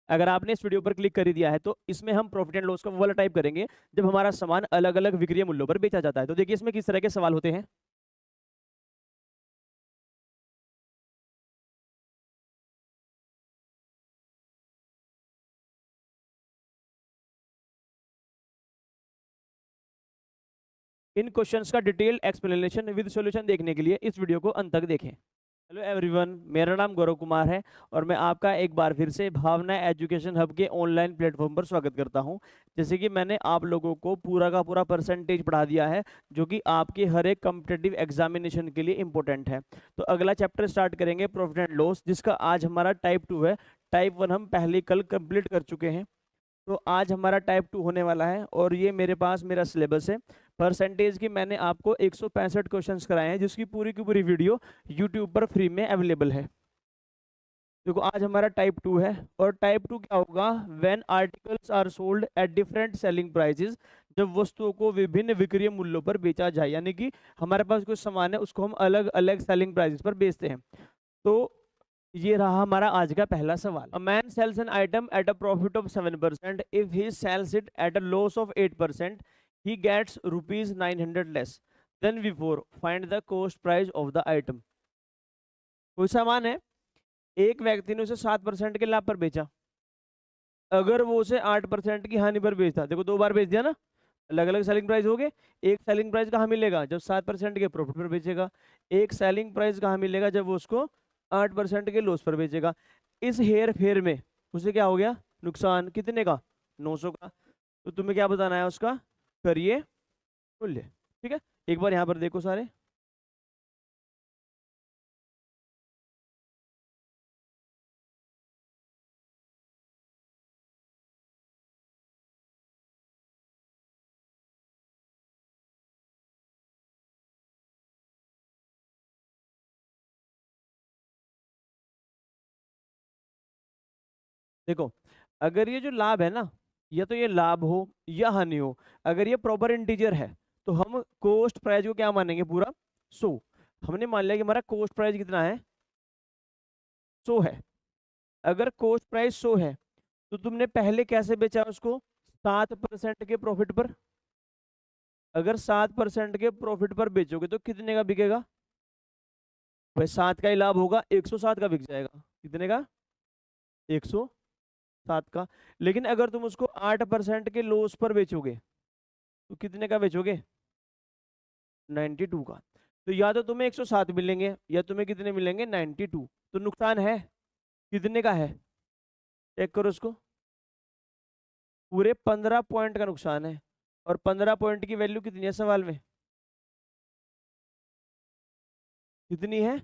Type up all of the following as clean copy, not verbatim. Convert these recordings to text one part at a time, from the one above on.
अगर आपने इस वीडियो पर क्लिक कर ही दिया है तो इसमें हम प्रॉफिट एंड लॉस का वो वाला टाइप करेंगे जब हमारा सामान अलग अलग विक्रय मूल्यों पर बेचा जाता है। तो देखिए इसमें किस तरह के सवाल होते हैं। इन क्वेश्चंस का डिटेल एक्सप्लेनेशन विद सॉल्यूशन देखने के लिए इस वीडियो को अंत तक देखें। हेलो एवरीवन, मेरा नाम गौरव कुमार है और मैं आपका एक बार फिर से भावना एजुकेशन हब के ऑनलाइन प्लेटफॉर्म पर स्वागत करता हूं। जैसे कि मैंने आप लोगों को पूरा का पूरा परसेंटेज पढ़ा दिया है जो कि आपके हर एक कॉम्पिटिटिव एग्जामिनेशन के लिए इंपॉर्टेंट है। तो अगला चैप्टर स्टार्ट करेंगे प्रॉफिट एंड लॉस, जिसका आज हमारा टाइप 2 है। टाइप 1 हम पहले कल कंप्लीट कर चुके हैं, तो आज हमारा टाइप 2 होने वाला है और ये मेरे पास मेरा सिलेबस है। परसेंटेज की मैंने आपको 165 क्वेश्चंस कराए हैं जिसकी पूरी की पूरी वीडियो यूट्यूब पर फ्री में अवेलेबल है। देखो आज हमारा टाइप 2 है और टाइप 2 क्या होगा, when articles are sold at different selling prices, जब वस्तुओं को विभिन्न विक्रय मूल्यों पर बेचा जाए, यानी कि हमारे पास कुछ सामान है उसको हम अलग अलग सेलिंग प्राइसेस पर बेचते हैं। तो ये रहा हमारा आज का पहला सवाल। A man sells an item at a profit of 7%, if he sells it at a loss of 8%, he gets rupees 900 less than before, find the cost price of the item। कोई सामान है, एक व्यक्ति ने उसे 7% के लाभ पर बेचा, अगर वो उसे 8% की हानि पर बेचता, देखो दो बार बेच दिया ना, अलग अलग सेलिंग प्राइस हो गए। एक सेलिंग प्राइस कहाँ मिलेगा, जब 7% के प्रॉफिट पर बेचेगा। एक सेलिंग प्राइस कहाँ मिलेगा, जब वो उसको 8% के लॉस पर बेचेगा। इस हेर फेर में उसे क्या हो गया, नुकसान। कितने का, 900 का। तो तुम्हें क्या बताना है, उसका करिए मूल्य। ठीक है, एक बार यहाँ पर देखो सारे। देखो अगर ये जो लाभ है ना, या तो ये लाभ हो या हानि हो, अगर ये प्रॉपर इंटीजर है तो हम कोस्ट प्राइस को क्या मानेंगे, पूरा 100। हमने मान लिया कि हमारा कोस्ट प्राइस कितना है, 100 है। अगर कोस्ट प्राइस 100 है तो तुमने पहले कैसे बेचा उसको, 7% के प्रॉफिट पर। अगर 7% के प्रॉफिट पर बेचोगे तो कितने का बिकेगा भाई, 7 का ही लाभ होगा, 107 का बिक जाएगा। कितने का, 107 का। लेकिन अगर तुम उसको 8% के लॉस पर बेचोगे तो कितने का बेचोगे, 92 का। तो या तो तुम्हें 107 मिलेंगे या तुम्हें कितने मिलेंगे, 92। तो नुकसान है, कितने का है, चेक करो उसको, पूरे 15 पॉइंट का नुकसान है। और 15 पॉइंट की वैल्यू कितनी है सवाल में, कितनी है,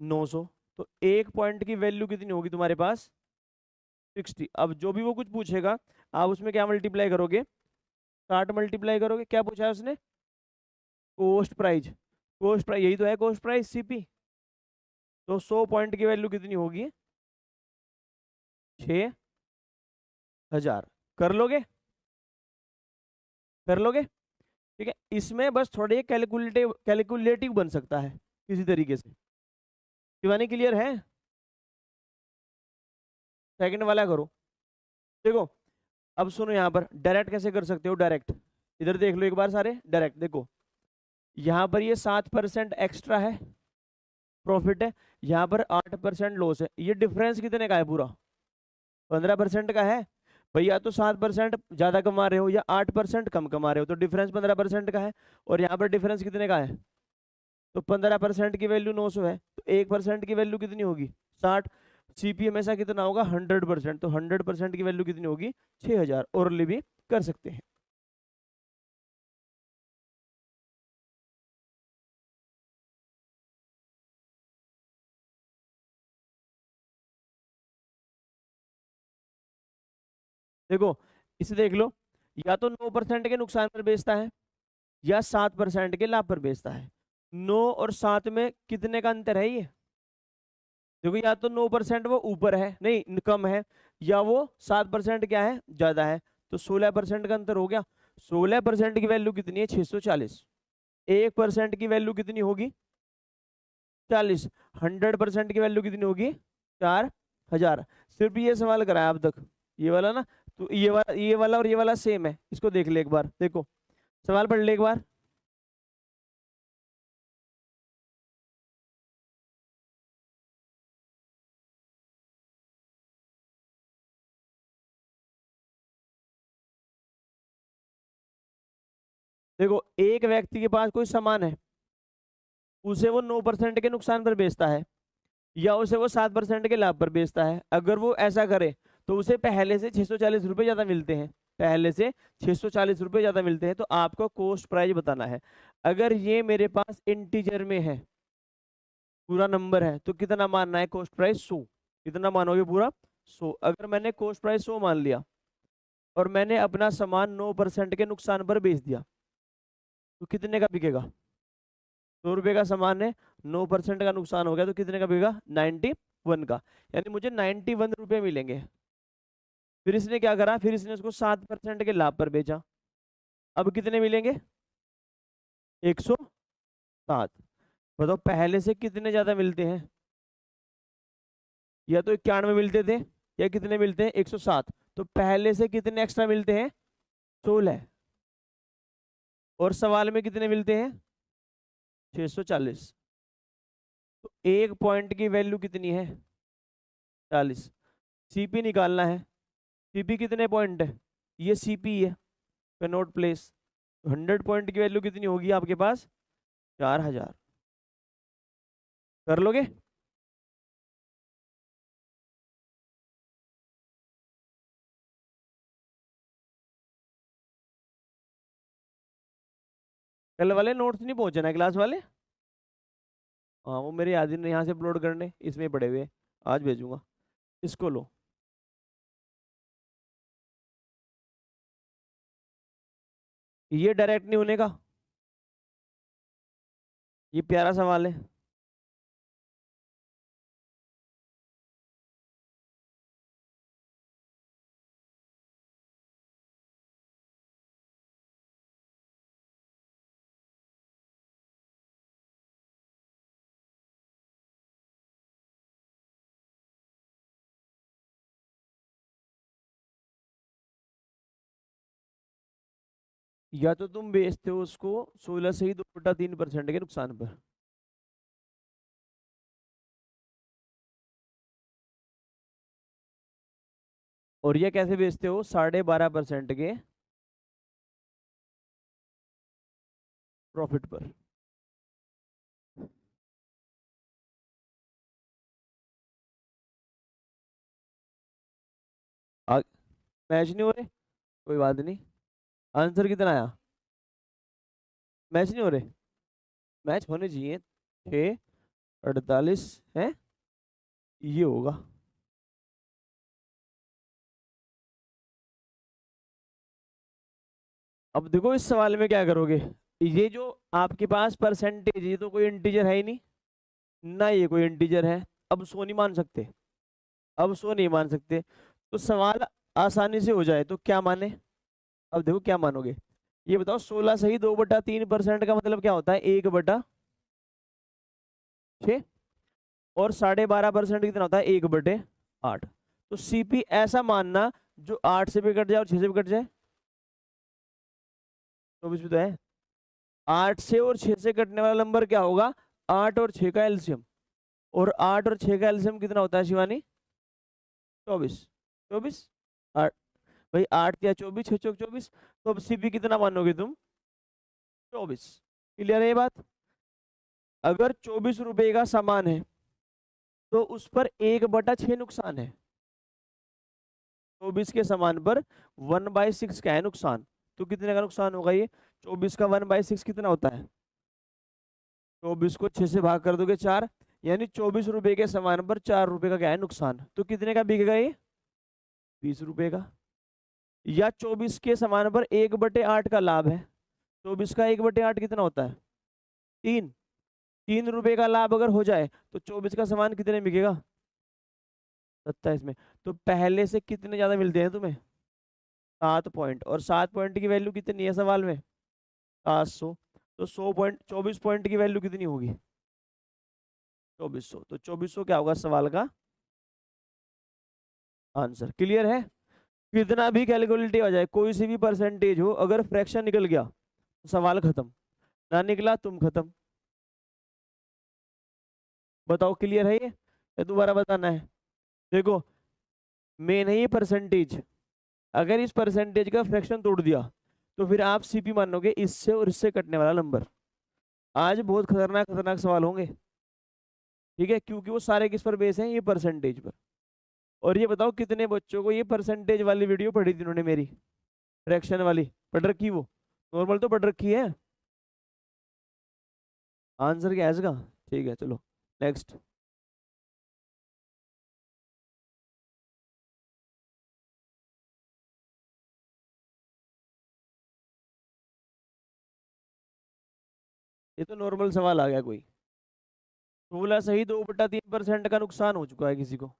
900। तो एक पॉइंट की वैल्यू कितनी होगी तुम्हारे पास, 60। अब जो भी वो कुछ पूछेगा आप उसमें क्या मल्टीप्लाई करोगे, 60 मल्टीप्लाई करोगे। क्या पूछा है उसने, कोस्ट प्राइस। कोस्ट प्राइस यही तो है, कोस्ट प्राइस सीपी। तो 100 पॉइंट की वैल्यू कितनी होगी, 6000। कर लोगे, कर लोगे। ठीक है, इसमें बस थोड़ा ये कैलकुलेटिव कैलकुलेटिव बन सकता है किसी तरीके से। शिवानी क्लियर है, सेकंड वाला करो। देखो अब सुनो, यहाँ पर डायरेक्ट कैसे कर सकते हो, डायरेक्ट इधर देख लो एक बार सारे, डायरेक्ट देखो। यहाँ पर ये 7% एक्स्ट्रा है, प्रॉफिट है। यहाँ पर 8% लॉस है। ये डिफरेंस कितने का है, पूरा 15% का है। भैया तो 7% ज्यादा कमा रहे हो या 8% कम कमा रहे हो, तो डिफरेंस 15% का है। और यहाँ पर डिफरेंस कितने का है, तो 15% की वैल्यू 900 है, तो 1% की वैल्यू कितनी होगी, 60। सीपी हमेशा कितना होगा, 100%। तो 100% की वैल्यू कितनी होगी, 6000। ओरली भी कर सकते हैं। देखो इसे देख लो, या तो 9% के नुकसान पर बेचता है या 7% के लाभ पर बेचता है। 9 और 7 में कितने का अंतर है ये, देखो या तो 9% वो ऊपर है, नहीं कम है, या वो 7% क्या है, ज्यादा है। तो 16% का अंतर हो गया। 16% की वैल्यू कितनी है, 640। 1% की वैल्यू कितनी होगी, 40। 100% की वैल्यू कितनी होगी, 4000। 1000। सिर्फ ये सवाल कराया अब तक, ये वाला ना। तो ये वाला और ये वाला सेम है, इसको देख ले एक बार, देखो सवाल पढ़ ले एक बार। देखो, एक व्यक्ति के पास कोई सामान है, उसे वो 9% के नुकसान पर बेचता है, या उसे वो 7% के लाभ पर बेचता है। अगर वो ऐसा करे तो उसे पहले से 640 रुपये ज्यादा मिलते हैं, पहले से 640 रुपये ज्यादा मिलते हैं। तो आपको कॉस्ट प्राइस बताना है। अगर ये मेरे पास इंटीजर में है, पूरा नंबर है, तो कितना मानना है कॉस्ट प्राइस? 100। कितना मानोगे? पूरा 100। अगर मैंने कॉस्ट प्राइस 100 मान लिया और मैंने अपना सामान 9% के नुकसान पर बेच दिया, तो कितने का बिकेगा? 100 रुपये का सामान है, 9% का नुकसान हो गया, तो कितने का बिकेगा? 91 का। यानी मुझे 91 रुपये मिलेंगे। फिर इसने क्या करा? फिर इसने उसको 7% के लाभ पर बेचा। अब कितने मिलेंगे? 107। बताओ पहले से कितने ज्यादा मिलते हैं? या तो 91 मिलते थे, या कितने मिलते हैं? 107। तो पहले से कितने एक्स्ट्रा मिलते हैं? 16। और सवाल में कितने मिलते हैं? 640। तो एक पॉइंट की वैल्यू कितनी है? 40। सीपी निकालना है। सीपी कितने पॉइंट है? ये सीपी है, नोट प्लेस। 100 पॉइंट की वैल्यू कितनी होगी आपके पास? 4000। कर लोगे? कल वाले नोट्स नहीं पहुंचे ना क्लास वाले? हाँ, वो मेरे याद ही नहीं यहाँ से अपलोड करने, इसमें पड़े हुए। आज भेजूंगा। इसको लो। ये डायरेक्ट नहीं होने का, ये प्यारा सवाल है। या तो तुम बेचते हो उसको 16 से ही 2/3% के नुकसान पर। और ये कैसे बेचते हो? 12.5% के प्रॉफिट पर। मैच नहीं हो रहे, कोई बात नहीं। आंसर कितना आया? मैच नहीं हो रहे? मैच होने चाहिए। 6:48 है, ये होगा। अब देखो इस सवाल में क्या करोगे। ये जो आपके पास परसेंटेज, ये तो कोई इंटीजर है ही नहीं ना, ये कोई इंटीजर है। अब 100 नहीं मान सकते, अब 100 नहीं मान सकते। तो सवाल आसानी से हो जाए तो क्या माने? अब देखो क्या मानोगे, ये बताओ। 16 सही 2/3% का मतलब क्या होता है? 1/6। और 12.5% कितना होता है? 1/8। तो सीपी ऐसा मानना जो 8 से भी कट जाए और 6 से भी कट जाए। 24 भी तो है। 8 से और 6 से कटने वाला नंबर क्या होगा? 8 और 6 का एलसीएम। और 8 और 6 का एलसीएम कितना होता है शिवानी? 24। 24। आठ। भाई 8 या 24, 6 चौक 24। तो अब सीपी कितना मानोगे तुम? 24। क्लियर है ये बात? अगर 24 रुपए का सामान है तो उस पर 1/6 नुकसान है। 24 के सामान पर 1/6 का है नुकसान। तो कितने का नुकसान होगा ये? 24 का 1/6 कितना होता है? 24 को 6 से भाग कर दोगे 4, यानी 24 रुपए के सामान पर 4 रुपए का क्या है? नुकसान। तो कितने का बिकेगा ये? 20 रुपए का। या 24 के सामान पर 1/8 का लाभ है। 24 का 1/8 कितना होता है? 3। 3 रुपए का लाभ अगर हो जाए तो 24 का सामान कितने में बिकेगा? 27 में। तो पहले से कितने ज्यादा मिलते हैं तुम्हें? 7 पॉइंट। और 7 पॉइंट की वैल्यू कितनी है सवाल में? 700। तो 100 पॉइंट, 24 पॉइंट की वैल्यू कितनी होगी? 2400। तो 2400 क्या होगा सवाल का आंसर क्लियर है। कितना भी कैलकुलेटिव आ जाए, कोई सी भी परसेंटेज हो, अगर फ्रैक्शन निकल गया तो सवाल खत्म, ना निकला तुम खत्म। बताओ क्लियर है ये या दोबारा बताना है? देखो, मेन है ये परसेंटेज। अगर इस परसेंटेज का फ्रैक्शन तोड़ दिया तो फिर आप सीपी मानोगे इससे और इससे कटने वाला नंबर। आज बहुत खतरनाक खतरनाक सवाल होंगे, ठीक है, क्योंकि वो सारे किस पर बेस हैं, ये परसेंटेज पर। और ये बताओ कितने बच्चों को ये परसेंटेज वाली वीडियो पढ़ी थी उन्होंने मेरी, फ्रैक्शन वाली पढ़ रखी? वो नॉर्मल तो पढ़ रखी है। आंसर क्या है इसका? ठीक है चलो नेक्स्ट। ये तो नॉर्मल सवाल आ गया कोई। 16 सही 2/3% का नुकसान हो चुका है किसी को।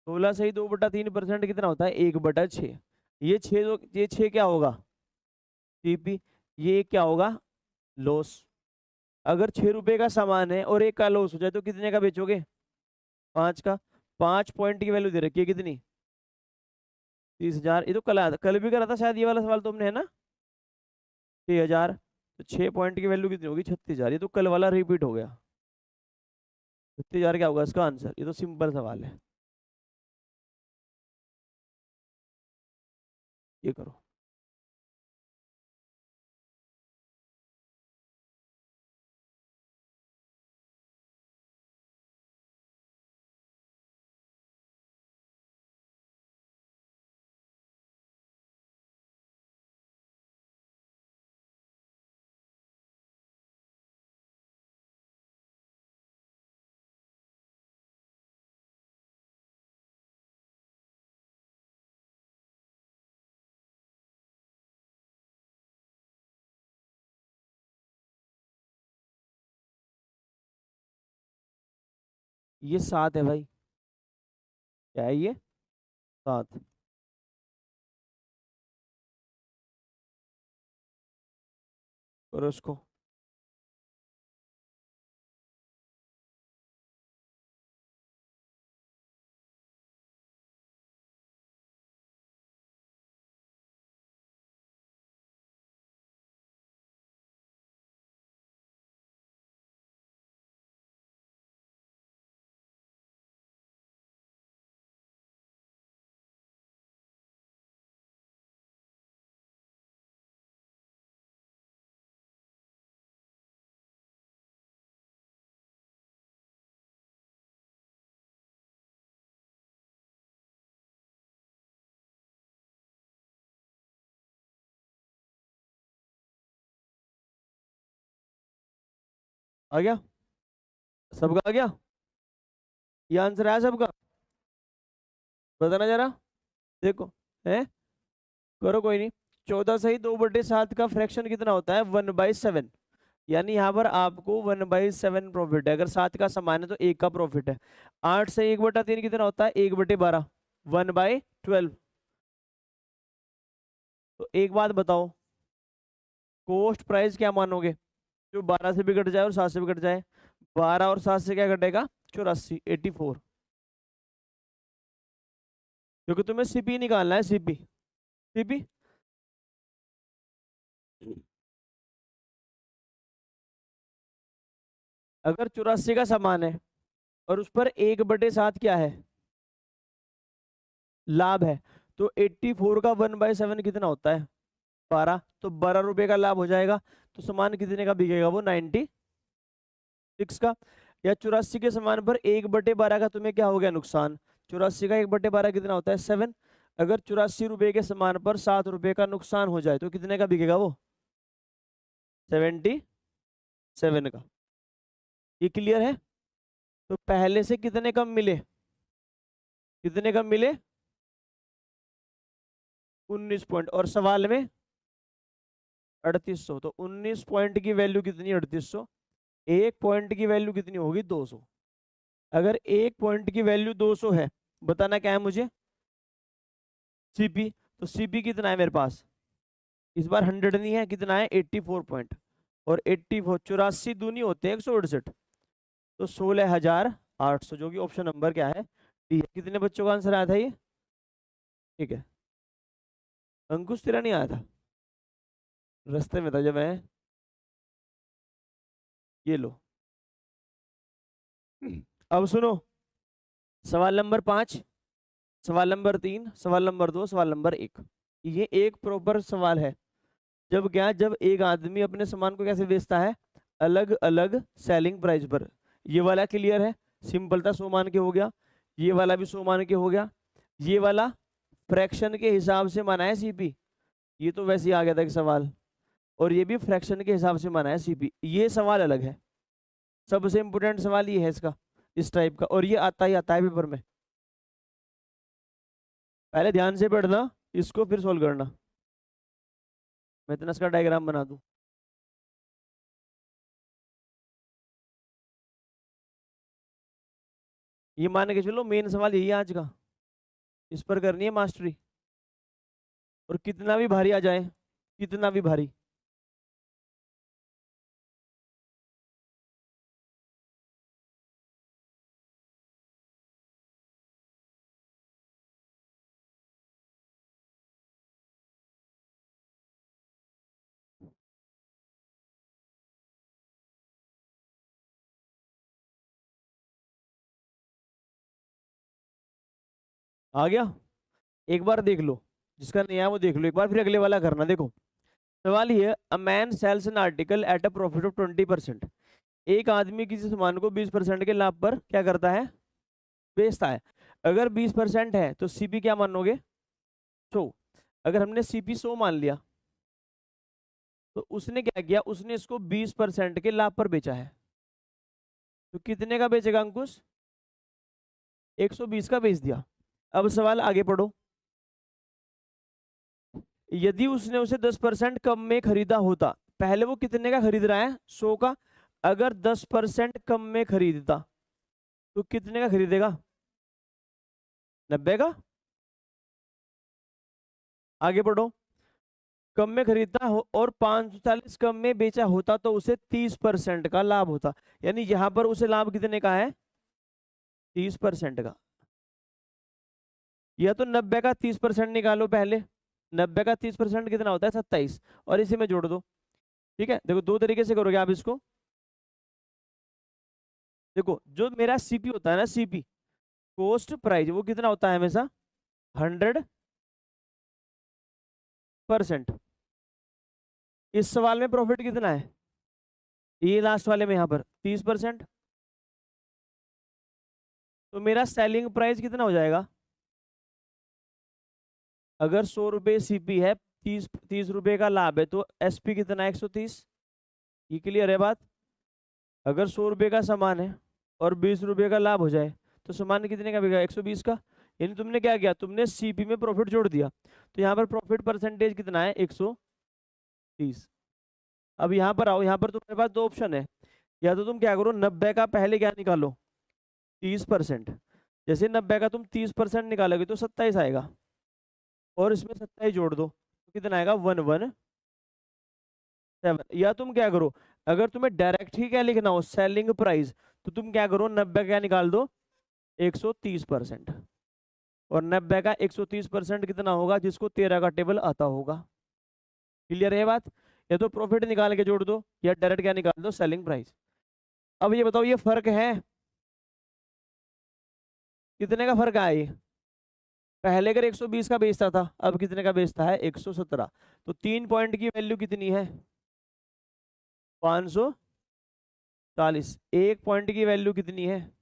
सोलह सही 2/3% कितना होता है? 1/6। ये छः क्या होगा? सीपी। ये क्या होगा? लॉस। अगर 6 रुपए का सामान है और एक का लॉस हो जाए तो कितने का बेचोगे? 5 का। 5 पॉइंट की वैल्यू दे रखी है कितनी? 30,000। ये तो कल भी करा था शायद ये वाला सवाल तुमने, है ना? 6,000। तो 6 पॉइंट की वैल्यू कितनी होगी? 36,000। ये तो कल वाला रिपीट हो गया। 36,000 क्या होगा इसका आंसर? ये तो सिंपल सवाल है। ये करो। ये 7 है भाई। क्या है ये? 7। करो इसको। आ गया? सबका आ गया? ये आंसर आया सबका? बताना जरा। देखो है, करो कोई नहीं। 14 सही 2/7 का फ्रैक्शन कितना होता है? 1/7। यानी यहाँ पर आपको 1/7 प्रॉफिट है। अगर 7 का समान है तो 1 का प्रॉफिट है। 8 से 1/3 कितना होता है? 1/12। 1/12। तो एक बात बताओ, कॉस्ट प्राइस क्या मानोगे जो 12 से भी घट जाए और 7 से भी घट जाए? 12 और 7 से क्या घटेगा? 84, 84। क्योंकि तुम्हें सीपी निकालना है, सीपी। सीपी। अगर 84 का समान है और उस पर 1/7 क्या है? लाभ है। तो 84 का 1/7 कितना होता है? 12। तो 12 रुपए का लाभ हो जाएगा। तो सामान कितने का बिकेगा? वो 96 का। या 84 के सामान पर 1/12 का तुम्हें क्या हो गया? नुकसान। 84 का 1/12 कितना होता है? 7। अगर 84 रुपए के सामान पर 7 रुपए का नुकसान हो जाए तो कितने का बिकेगा वो? 77 का। ये क्लियर है? तो पहले से कितने कम मिले? कितने कम मिले? 19 पॉइंट। और सवाल में 3800। तो 19 पॉइंट की वैल्यू कितनी? 3800। एक पॉइंट की वैल्यू कितनी होगी? 200। अगर एक पॉइंट की वैल्यू 200 है, बताना क्या है मुझे? सीपी, तो सीपी कितना है मेरे पास, इस बार 100 नहीं है, कितना है 84 पॉइंट, और 84 84 दूनी होते हैं 168, तो 16,800, जो कि ऑप्शन नंबर क्या है, डी है। कितने बच्चों का आंसर आया था ये? ठीक है, अंकुश तेरा नहीं आया था, रास्ते में था जब मैं, ये लो। अब सुनो, सवाल नंबर 5, सवाल नंबर 3, सवाल नंबर 2, सवाल नंबर 1। ये एक प्रॉपर सवाल है। जब क्या, जब एक आदमी अपने सामान को कैसे बेचता है, अलग अलग सेलिंग प्राइस पर। ये वाला क्लियर है, सिंपल था, 100 मान के हो गया। ये वाला भी 100 मान के हो गया। ये वाला फ्रैक्शन के हिसाब से माना है सीपी, ये तो वैसे ही आ गया था एक सवाल। और ये भी फ्रैक्शन के हिसाब से माना है सीपी, ये सवाल अलग है। सबसे इंपोर्टेंट सवाल ये है इसका, इस टाइप का, और ये आता ही आता है पेपर में। पहले ध्यान से पढ़ना इसको, फिर सोल्व करना। मैं इतना इसका डायग्राम बना दूं। ये मान के चलो मेन सवाल यही है आज का, इस पर करनी है मास्टरी। और कितना भी भारी आ जाए, कितना भी भारी। आ गया, एक बार देख लो, जिसका नहीं आया वो देख लो एक बार, फिर अगले वाला करना। देखो सवाल ये है, a man sells an article at a profit of 20%। एक आदमी किसी सामान को 20% के लाभ पर क्या करता है, बेचता है। अगर 20% है तो सीपी क्या मानोगे, 100। अगर हमने सीपी 100 मान लिया, तो उसने क्या किया, उसने इसको 20% के लाभ पर बेचा है। तो कितने का बेचेगा अंकुश, 120 का बेच दिया। अब सवाल आगे पढ़ो, यदि उसने उसे 10% कम में खरीदा होता, पहले वो कितने का खरीद रहा है, 100 का। अगर 10% कम में खरीदता तो कितने का खरीदेगा, 90 का। आगे बढ़ो, कम में खरीदता हो और 540 कम में बेचा होता तो उसे 30% का लाभ होता। यानी यहां पर उसे लाभ कितने का है, 30% का। या तो 90 का 30% निकालो पहले, 90 का 30% कितना होता है, 27, और इसी में जोड़ दो। ठीक है, देखो दो तरीके से करोगे आप इसको। देखो जो मेरा सीपी होता है ना, सीपी कॉस्ट प्राइस, वो कितना होता है हमेशा, 100%। इस सवाल में प्रॉफिट कितना है, ये लास्ट वाले में यहाँ पर 30%। तो मेरा सेलिंग प्राइस कितना हो जाएगा, अगर 100 रुपये सीपी है, 30 रुपये का लाभ है, तो एसपी कितना है, 130। ये क्लियर है बात। अगर 100 रुपये का सामान है और 20 रुपये का लाभ हो जाए, तो सामान कितने का बिका, 120 का। यानी तुमने क्या किया, तुमने सीपी में प्रॉफिट जोड़ दिया। तो यहाँ पर प्रॉफिट परसेंटेज कितना है, 130। अब यहाँ पर आओ, यहाँ पर तुम्हारे पास दो ऑप्शन है, या तो तुम क्या करो, 90 का पहले क्या निकालो, 30%। जैसे 90 का तुम 30% निकालोगे तो 27 आएगा, और इसमें 27 जोड़ दो तो कितना आएगा, 117। या तुम क्या करो, अगर तुम्हें डायरेक्ट ही क्या लिखना हो, सेलिंग प्राइस, तो तुम क्या करो, 90 क्या निकाल दो, 130%। और 90 का 130% कितना होगा, जिसको 13 का टेबल आता होगा। क्लियर है बात। या तो प्रॉफिट निकाल के जोड़ दो, या डायरेक्ट क्या निकाल दो, सेलिंग प्राइस। अब ये बताओ, ये फर्क है, कितने का फर्क आया ये, पहले अगर 120 का बेचता था, अब कितने का बेचता है, 117। तो 3 पॉइंट की वैल्यू कितनी है, 540। 1 पॉइंट की वैल्यू कितनी है,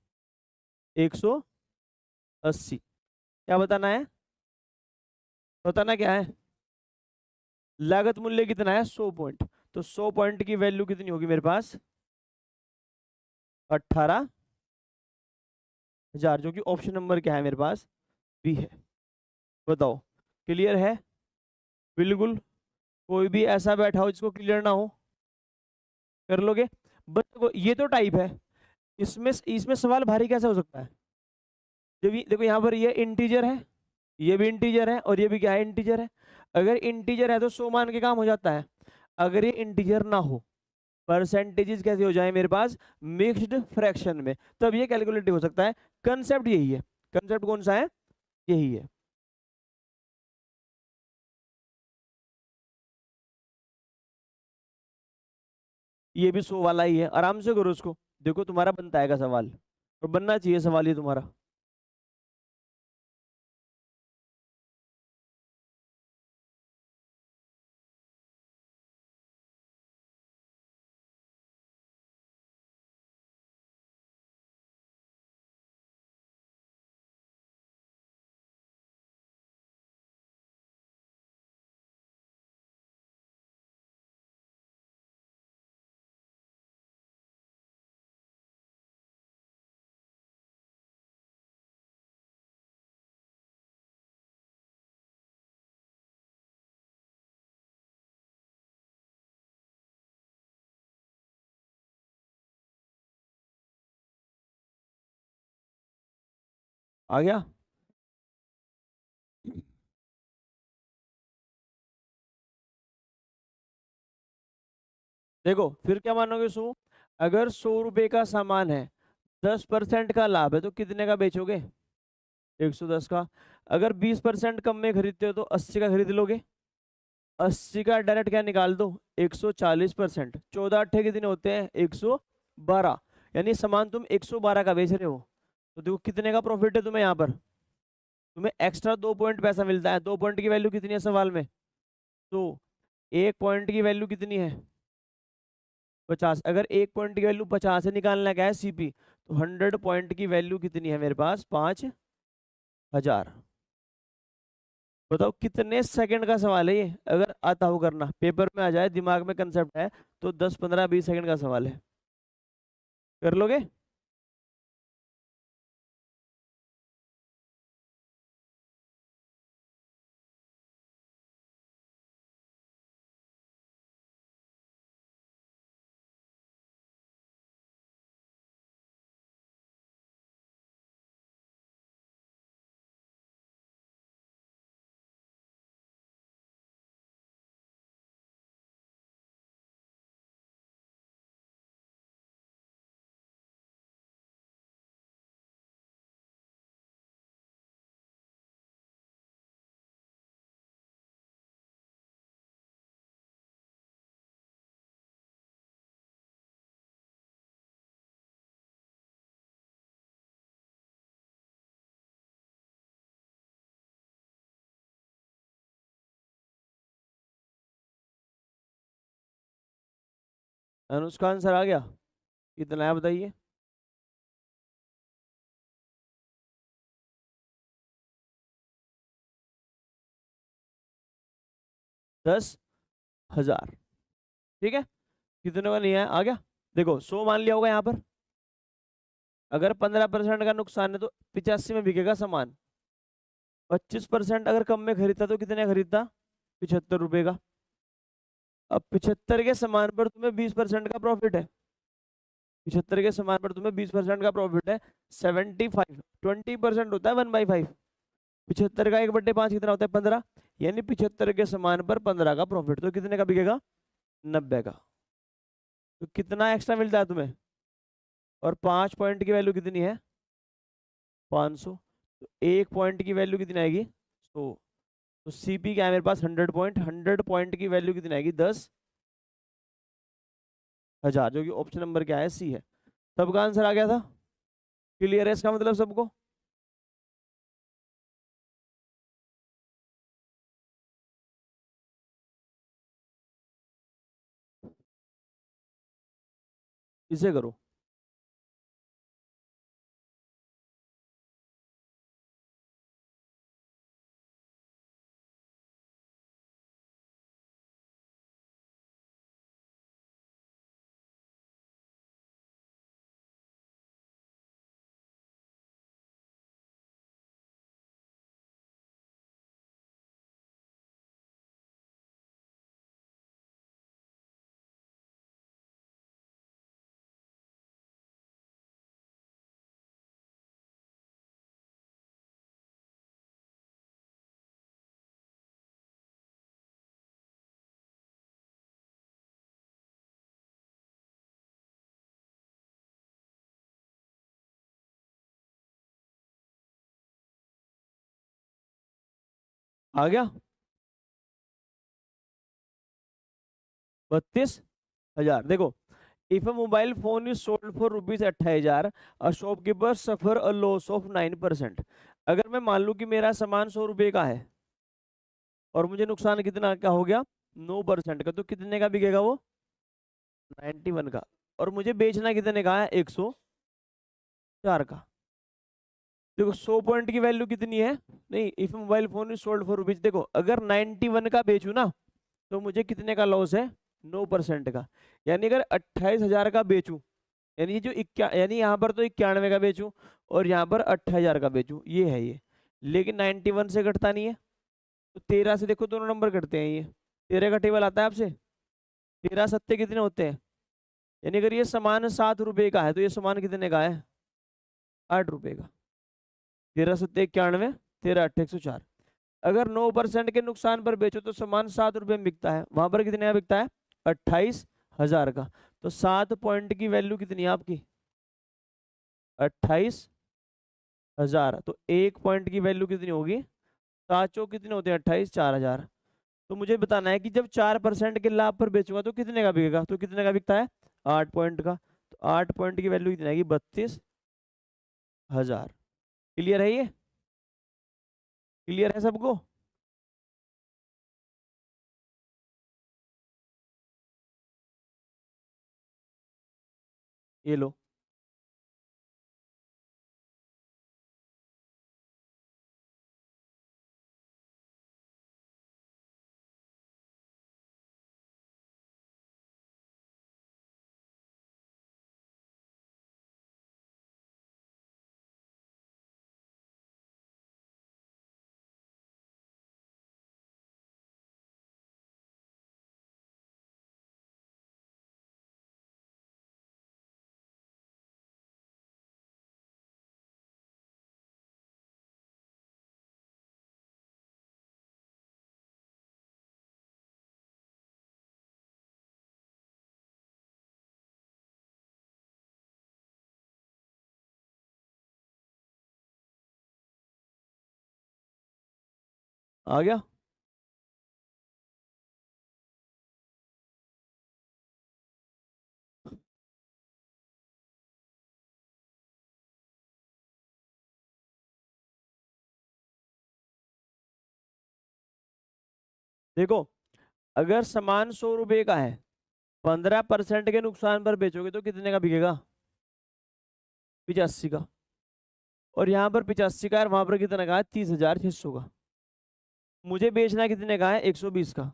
180। क्या बताना है, बताना क्या है, लागत मूल्य कितना है, 100 पॉइंट। तो 100 पॉइंट की वैल्यू कितनी होगी मेरे पास, 18,000, जो कि ऑप्शन नंबर क्या है मेरे पास, बी है। बताओ क्लियर है, बिल्कुल। कोई भी ऐसा बैठा हो जिसको क्लियर ना हो, कर लोगे। बट देखो ये तो टाइप है, इसमें इसमें सवाल भारी कैसे हो सकता है, जब देखो यहाँ पर ये इंटीजर है, ये भी इंटीजर है और ये भी क्या है, इंटीजर है। अगर इंटीजर है तो 100 मान के काम हो जाता है। अगर ये इंटीजर ना हो, परसेंटेजेस कैसे हो जाए मेरे पास, मिक्स्ड फ्रैक्शन में, तब ये कैलकुलेटिव हो सकता है। कंसेप्ट यही है। कंसेप्ट कौन सा है, यही है। ये भी 100 वाला ही है, आराम से करो उसको। देखो तुम्हारा बनता आएगा सवाल, और बनना चाहिए सवाल ये तुम्हारा। आ गया। देखो फिर क्या मानोगे, 100, अगर 100 रुपए का सामान है, 10% का लाभ है, तो कितने का बेचोगे, 110 का। अगर 20% कम में खरीदते हो तो 80 का खरीद लोगे। 80 का डायरेक्ट क्या निकाल दो, 140%, 14 अट्ठे कितने होते हैं, 112। यानी सामान तुम 112 का बेच रहे हो। तो देखो कितने का प्रॉफिट है तुम्हें यहाँ पर, तुम्हें एक्स्ट्रा 2 पॉइंट पैसा मिलता है। 2 पॉइंट की वैल्यू कितनी है सवाल में, तो 1 पॉइंट की वैल्यू कितनी है, 50। अगर 1 पॉइंट की वैल्यू 50 है, निकालना क्या है, सीपी, तो 100 पॉइंट की वैल्यू कितनी है मेरे पास, 5,000। बताओ कितने सेकंड का सवाल है ये, अगर आता हो करना, पेपर में आ जाए, दिमाग में कंसेप्ट है, तो 10 15 20 सेकंड का सवाल है। कर लोगे। अनुष्का आंसर आ गया, कितना है बताइए। 10,000। ठीक है, कितने का नहीं है, आ गया। देखो 100 मान लिया होगा यहाँ पर। अगर 15% का नुकसान है तो 85 में बिकेगा सामान। 25% अगर कम में खरीदता तो कितने का खरीदता, 75 रुपए का। अब 75 के सामान पर तुम्हें 20% का प्रॉफिट है। 75 के सामान पर तुम्हें 20% का प्रॉफिट है। 75, 20% होता है 1/5। 75 का 1/5 कितना होता है, 15। यानी 75 के सामान पर 15 का प्रॉफिट, तो कितने का बिकेगा, 90 का। तो कितना एक्स्ट्रा मिलता है तुम्हें, और 5 पॉइंट की वैल्यू कितनी है, 500। तो 1 पॉइंट की वैल्यू कितनी आएगी, 100। तो सीपी क्या है मेरे पास, 100 पॉइंट। 100 पॉइंट की वैल्यू कितनी आएगी, 10,000, जो कि ऑप्शन नंबर क्या है, सी है। सबका आंसर आ गया था। क्लियर है इसका मतलब सबको। इसे करो। आ गया 32,000। देखो, if a mobile phone is sold for ₹28,000 a shopkeeper suffer a loss of 9%। अगर मैं मान लूं कि मेरा सामान 100 रुपए का है और मुझे नुकसान कितना का हो गया, 9% का, तो कितने का बिकेगा वो, 91 का। और मुझे बेचना कितने का है, 104 का। देखो 100 पॉइंट की वैल्यू कितनी है, नहीं, if mobile phone is sold for rupees, देखो अगर 91 का बेचू ना तो मुझे कितने का लॉस है, 9% का। यानी अगर 28,000 का बेचूं, यानी जो यानी यहाँ पर तो 91 का बेचूं और यहाँ पर 28,000 का बेचूं, ये है ये। लेकिन 91 से घटता नहीं है, तो 13 से देखो दोनों नंबर कटते हैं, ये 13 का टेबल आता है आपसे, 13 सत्ते कितने होते हैं। यानी अगर ये सामान 7 रुपए का है तो ये सामान कितने का है, 8 रुपए का। 13 सत्ते 91, 13 अट्ठे 104। अगर 9% के नुकसान पर बेचो तो सामान 7 रुपए में बिकता है, वहां पर कितने का बिकता है, 28,000 का। तो 7 पॉइंट की वैल्यू कितनी है आपकी, 28,000। तो 1 पॉइंट की वैल्यू कितनी होगी, 7 चौक कितने होते हैं 28, 4,000। तो मुझे बताना है कि जब 4% के लाभ पर बेचूंगा तो कितने का बिकेगा, तो कितने का बिकता है, 8 पॉइंट का। तो 8 पॉइंट की वैल्यू कितनी आएगी, 32,000। क्लियर है ये, क्लियर है सबको। ये लो, आ गया। देखो, अगर सामान 100 रुपए का है, 15% के नुकसान पर बेचोगे तो कितने का बिकेगा, 85 का। और यहाँ पर 85 का है, वहां पर कितने का है, 30,600 का। मुझे बेचना कितने का है, 120 का।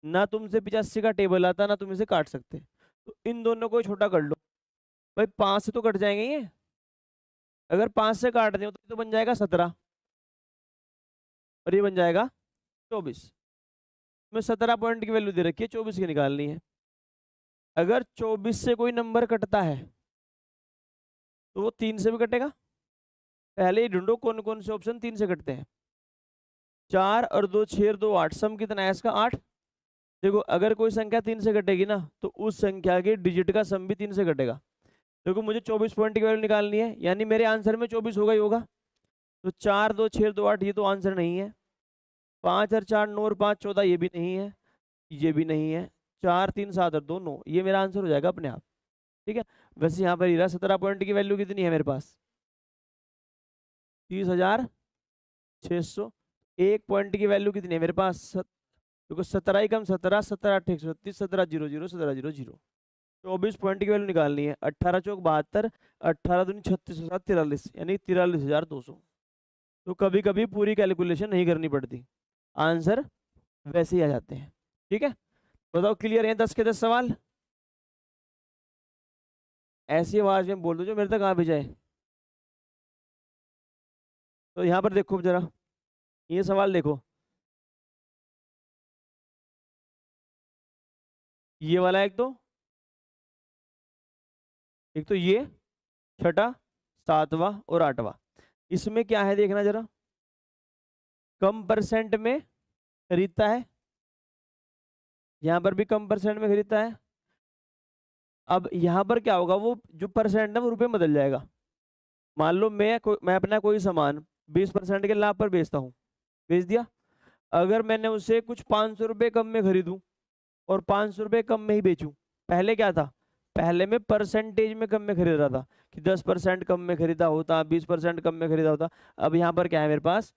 ना तुमसे 85 का टेबल आता, ना तुम इसे काट सकते, तो इन दोनों को छोटा कर लो। भाई 5 से तो कट जाएंगे ये, अगर 5 से काट दें तो ये तो बन जाएगा 17 और ये बन जाएगा 24। मैं 17 पॉइंट की वैल्यू दे रखी है, 24 की निकालनी है। अगर 24 से कोई नंबर कटता है तो वो 3 से भी कटेगा। पहले ही ढूंढो कौन कौन से ऑप्शन 3 से कटते हैं। 4 और 2 6 और 2 8, सम कितना है इसका, 8। देखो अगर कोई संख्या 3 से कटेगी ना तो उस संख्या के डिजिट का सम भी 3 से कटेगा। देखो मुझे 24 पॉइंट की वैल्यू निकालनी है, यानी मेरे आंसर में 24 होगा ही होगा। तो 4 2 6 2 8 ये तो आंसर नहीं है। 5 और 4 9 और 5 14 ये भी नहीं है, ये भी नहीं है। 4 3 7 और 2 9, ये मेरा आंसर हो जाएगा अपने आप। ठीक है। वैसे यहाँ पर ही रहा, 17 पॉइंट की वैल्यू कितनी है मेरे पास, 30,600। 1 पॉइंट की वैल्यू कितनी है मेरे पास, देखो 17 ही कम 17, 17 8 130, 17 0 0, 17 0 0। 24 पॉइंट की वैल्यू निकालनी है, 18 चौक 72, 18 दूनी 36 7 43, यानी 43,200। तो कभी कभी पूरी कैलकुलेशन नहीं करनी पड़ती, आंसर वैसे ही आ जाते हैं। ठीक है, बताओ क्लियर है 10 के 10 सवाल। ऐसी आवाज में बोल दो जो मेरे तक आ भी जाए। तो यहाँ पर देखो जरा, ये सवाल देखो, ये वाला एक तो ये छठा, सातवां और आठवां। इसमें क्या है देखना जरा, कम परसेंट में खरीदता है, यहाँ पर भी कम परसेंट में खरीदता है। अब यहाँ पर क्या होगा, वो जो परसेंट है वो रुपए में बदल जाएगा। मान लो मैं अपना कोई सामान 20% के लाभ पर बेचता हूँ, बेच दिया। अगर मैंने उसे कुछ 500 रुपये कम में खरीदूं और 500 रुपये कम में ही बेचूं, पहले क्या था, पहले मैं परसेंटेज में कम में खरीद रहा था कि 10% कम में खरीदा होता, 20% कम में खरीदा होता। अब यहाँ पर क्या है, मेरे पास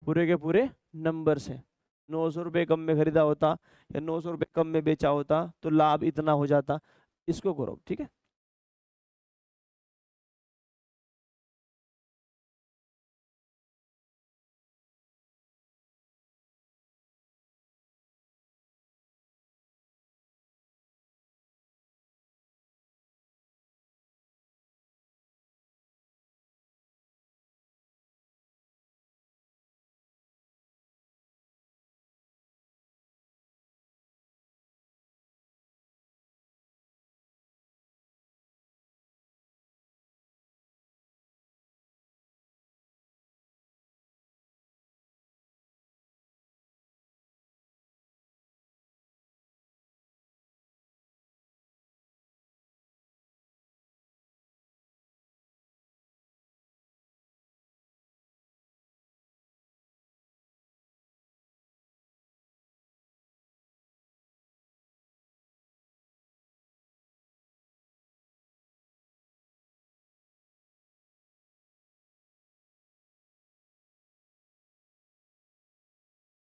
पूरे के पूरे नंबर्स हैं। 900 रुपये कम में खरीदा होता या 900 रुपये कम में बेचा होता तो लाभ इतना हो जाता। इसको करो, ठीक है।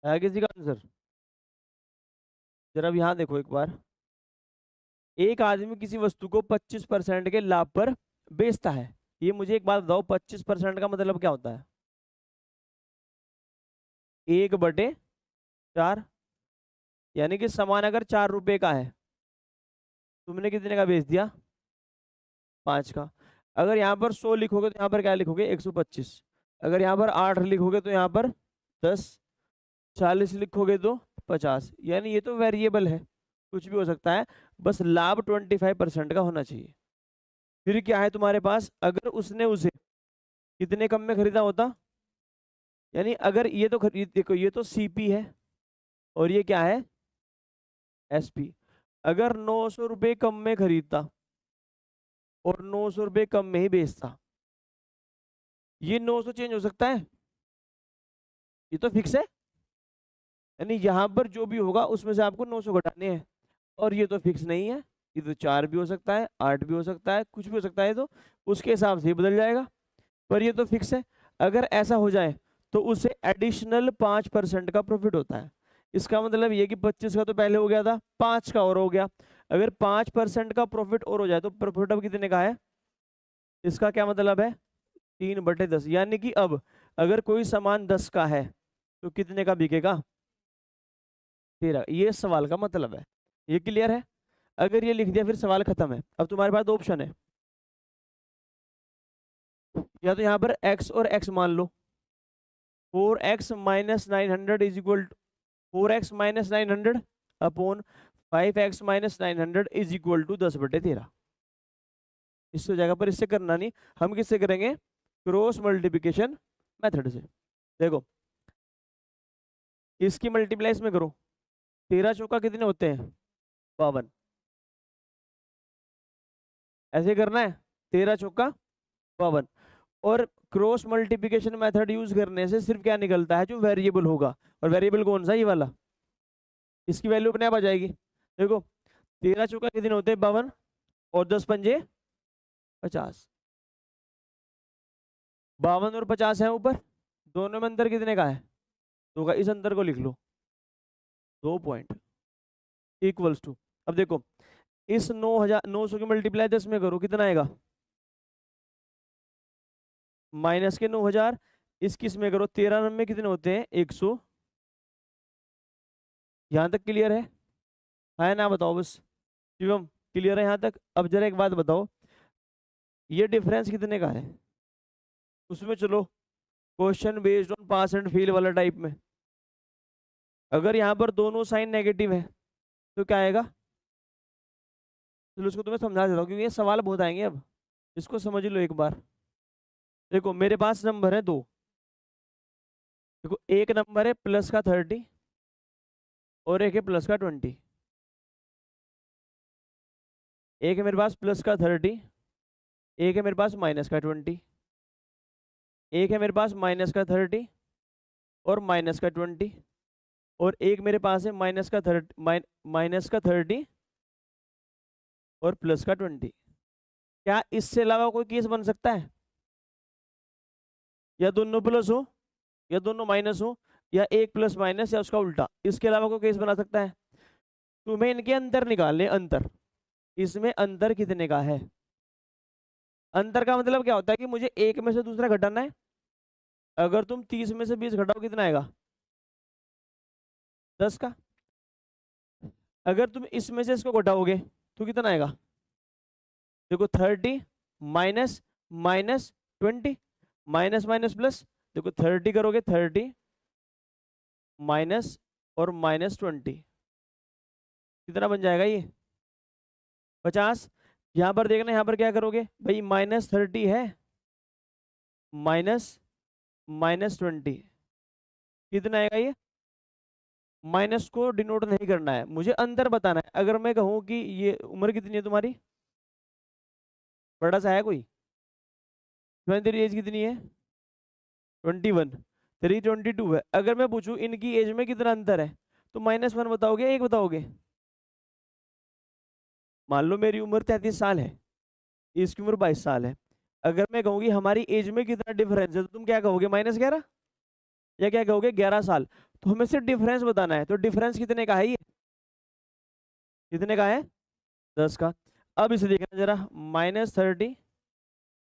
है किसी का आंसर? जरा अब यहाँ देखो एक बार। एक आदमी किसी वस्तु को 25% के लाभ पर बेचता है। ये मुझे एक बात बताओ, 25% का मतलब क्या होता है? 1/4। यानी कि सामान अगर 4 रुपए का है, तुमने कितने का बेच दिया? 5 का। अगर यहाँ पर 100 लिखोगे तो यहाँ पर क्या लिखोगे? 125। अगर यहाँ पर 8 लिखोगे तो यहाँ पर 10। 40 लिखोगे तो 50। यानी ये तो वेरिएबल है, कुछ भी हो सकता है, बस लाभ 25% का होना चाहिए। फिर क्या है तुम्हारे पास, अगर उसने उसे कितने कम में खरीदा होता, यानी अगर ये तो खरीद, देखो ये तो सीपी है और ये क्या है? एसपी। अगर 900 रुपये कम में खरीदता और 900 रुपये कम में ही बेचता, ये 900 चेंज हो सकता है? ये तो फिक्स है। यानी यहाँ पर जो भी होगा उसमें से आपको 900 घटाने हैं। और ये तो फिक्स नहीं है, ये तो 4 भी हो सकता है, 8 भी हो सकता है, कुछ भी हो सकता है, तो उसके हिसाब से ही बदल जाएगा। पर ये तो फिक्स है। अगर ऐसा हो जाए तो उसे एडिशनल 5% का प्रॉफिट होता है। इसका मतलब ये कि 25 का तो पहले हो गया था, 5 का और हो गया। अगर 5% का प्रॉफिट और हो जाए तो प्रॉफिट अब कितने का है? इसका क्या मतलब है? 3/10। यानी कि अब अगर कोई सामान 10 का है तो कितने का बिकेगा? 13। ये सवाल का मतलब है। ये क्लियर है? अगर ये लिख दिया फिर सवाल खत्म है। अब तुम्हारे पास दो ऑप्शन है, या तो यहाँ पर x और x मान लो। 4x minus 900 is equal to 4x minus 900 upon 5x minus 900 is equal to 10/13। इससे हो जाएगा, पर इससे करना नहीं, हम किससे करेंगे? क्रॉस मल्टीप्लिकेशन मेथड से। देखो इसकी मल्टीप्लाई इसमें करो। 13 चौका कितने होते हैं? 52। ऐसे करना है, 13 चौका 52। और क्रॉस मल्टीप्लिकेशन मेथड यूज करने से सिर्फ क्या निकलता है? जो वेरिएबल होगा। और वेरिएबल कौन सा? ये वाला। इसकी वैल्यू अपने आप आ जाएगी। देखो 13 चौका कितने होते हैं? 52। और 10 पंजे 50। 52 और 50 है ऊपर, दोनों में अंतर कितने का है? 2 का। इस अंतर को लिख लो, 2 पॉइंट इक्वल्स टू। अब देखो इस 900 की मल्टीप्लाई 10 में करो, कितना आएगा? माइनस के 9000। इस किस में करो, 13 में कितने होते हैं? 100। यहाँ तक क्लियर है ना? बताओ बस। शिवम क्लियर है यहाँ तक? अब जरा एक बात बताओ, ये डिफरेंस कितने का है? उसमें चलो question based on pass and fail वाला टाइप में, अगर यहाँ पर दोनों साइन नेगेटिव है तो क्या आएगा? चलो उसको तुम्हें समझा देता हूँ क्योंकि ये सवाल बहुत आएंगे। अब इसको समझ लो एक बार। देखो मेरे पास नंबर है दो। देखो एक नंबर है प्लस का 30 और एक है प्लस का 20। एक है मेरे पास प्लस का 30, एक है मेरे पास माइनस का 20। एक है मेरे पास माइनस का 30 और माइनस का 20। और एक मेरे पास है -30 और +20। क्या इससे अलावा कोई केस बन सकता है? या दोनों प्लस हो, या दोनों माइनस हो, या एक प्लस माइनस, या उसका उल्टा, इसके अलावा कोई केस बना सकता है? तुम्हें इनके अंतर निकालने, अंतर, इसमें अंतर कितने का है। अंतर का मतलब क्या होता है कि मुझे एक में से दूसरा घटाना है। अगर तुम 30 में से 20 घटाओ कितना आएगा? 10 का। अगर तुम इसमें से इसको घटाओगे तो कितना आएगा? देखो 30 माइनस -20, माइनस माइनस प्लस। देखो 30 करोगे, 30 माइनस और -20, कितना बन जाएगा ये? 50। यहां पर देखना, यहां पर क्या करोगे भाई, -30 है, माइनस -20, कितना आएगा ये? माइनस को डिनोट नहीं करना है, मुझे अंतर बताना है। अगर मैं कहूं कि ये उम्र कितनी है तुम्हारी, बड़ा सा है कोई? तेरी एज कितनी है? 21। तेरी 22 है। अगर मैं पूछूं इनकी एज में कितना अंतर है, तो -1 बताओगे, एक बताओगे? मान लो मेरी उम्र 33 साल है, इसकी उम्र 22 साल है। अगर मैं कहूंगी हमारी एज में कितना डिफरेंस है, तो तुम क्या कहोगे, -11, या क्या कहोगे, 11 साल। तो हमें सिर्फ डिफरेंस बताना है, तो डिफरेंस कितने का है ये? कितने का है? 10 का। अब इसे देखना जरा, -30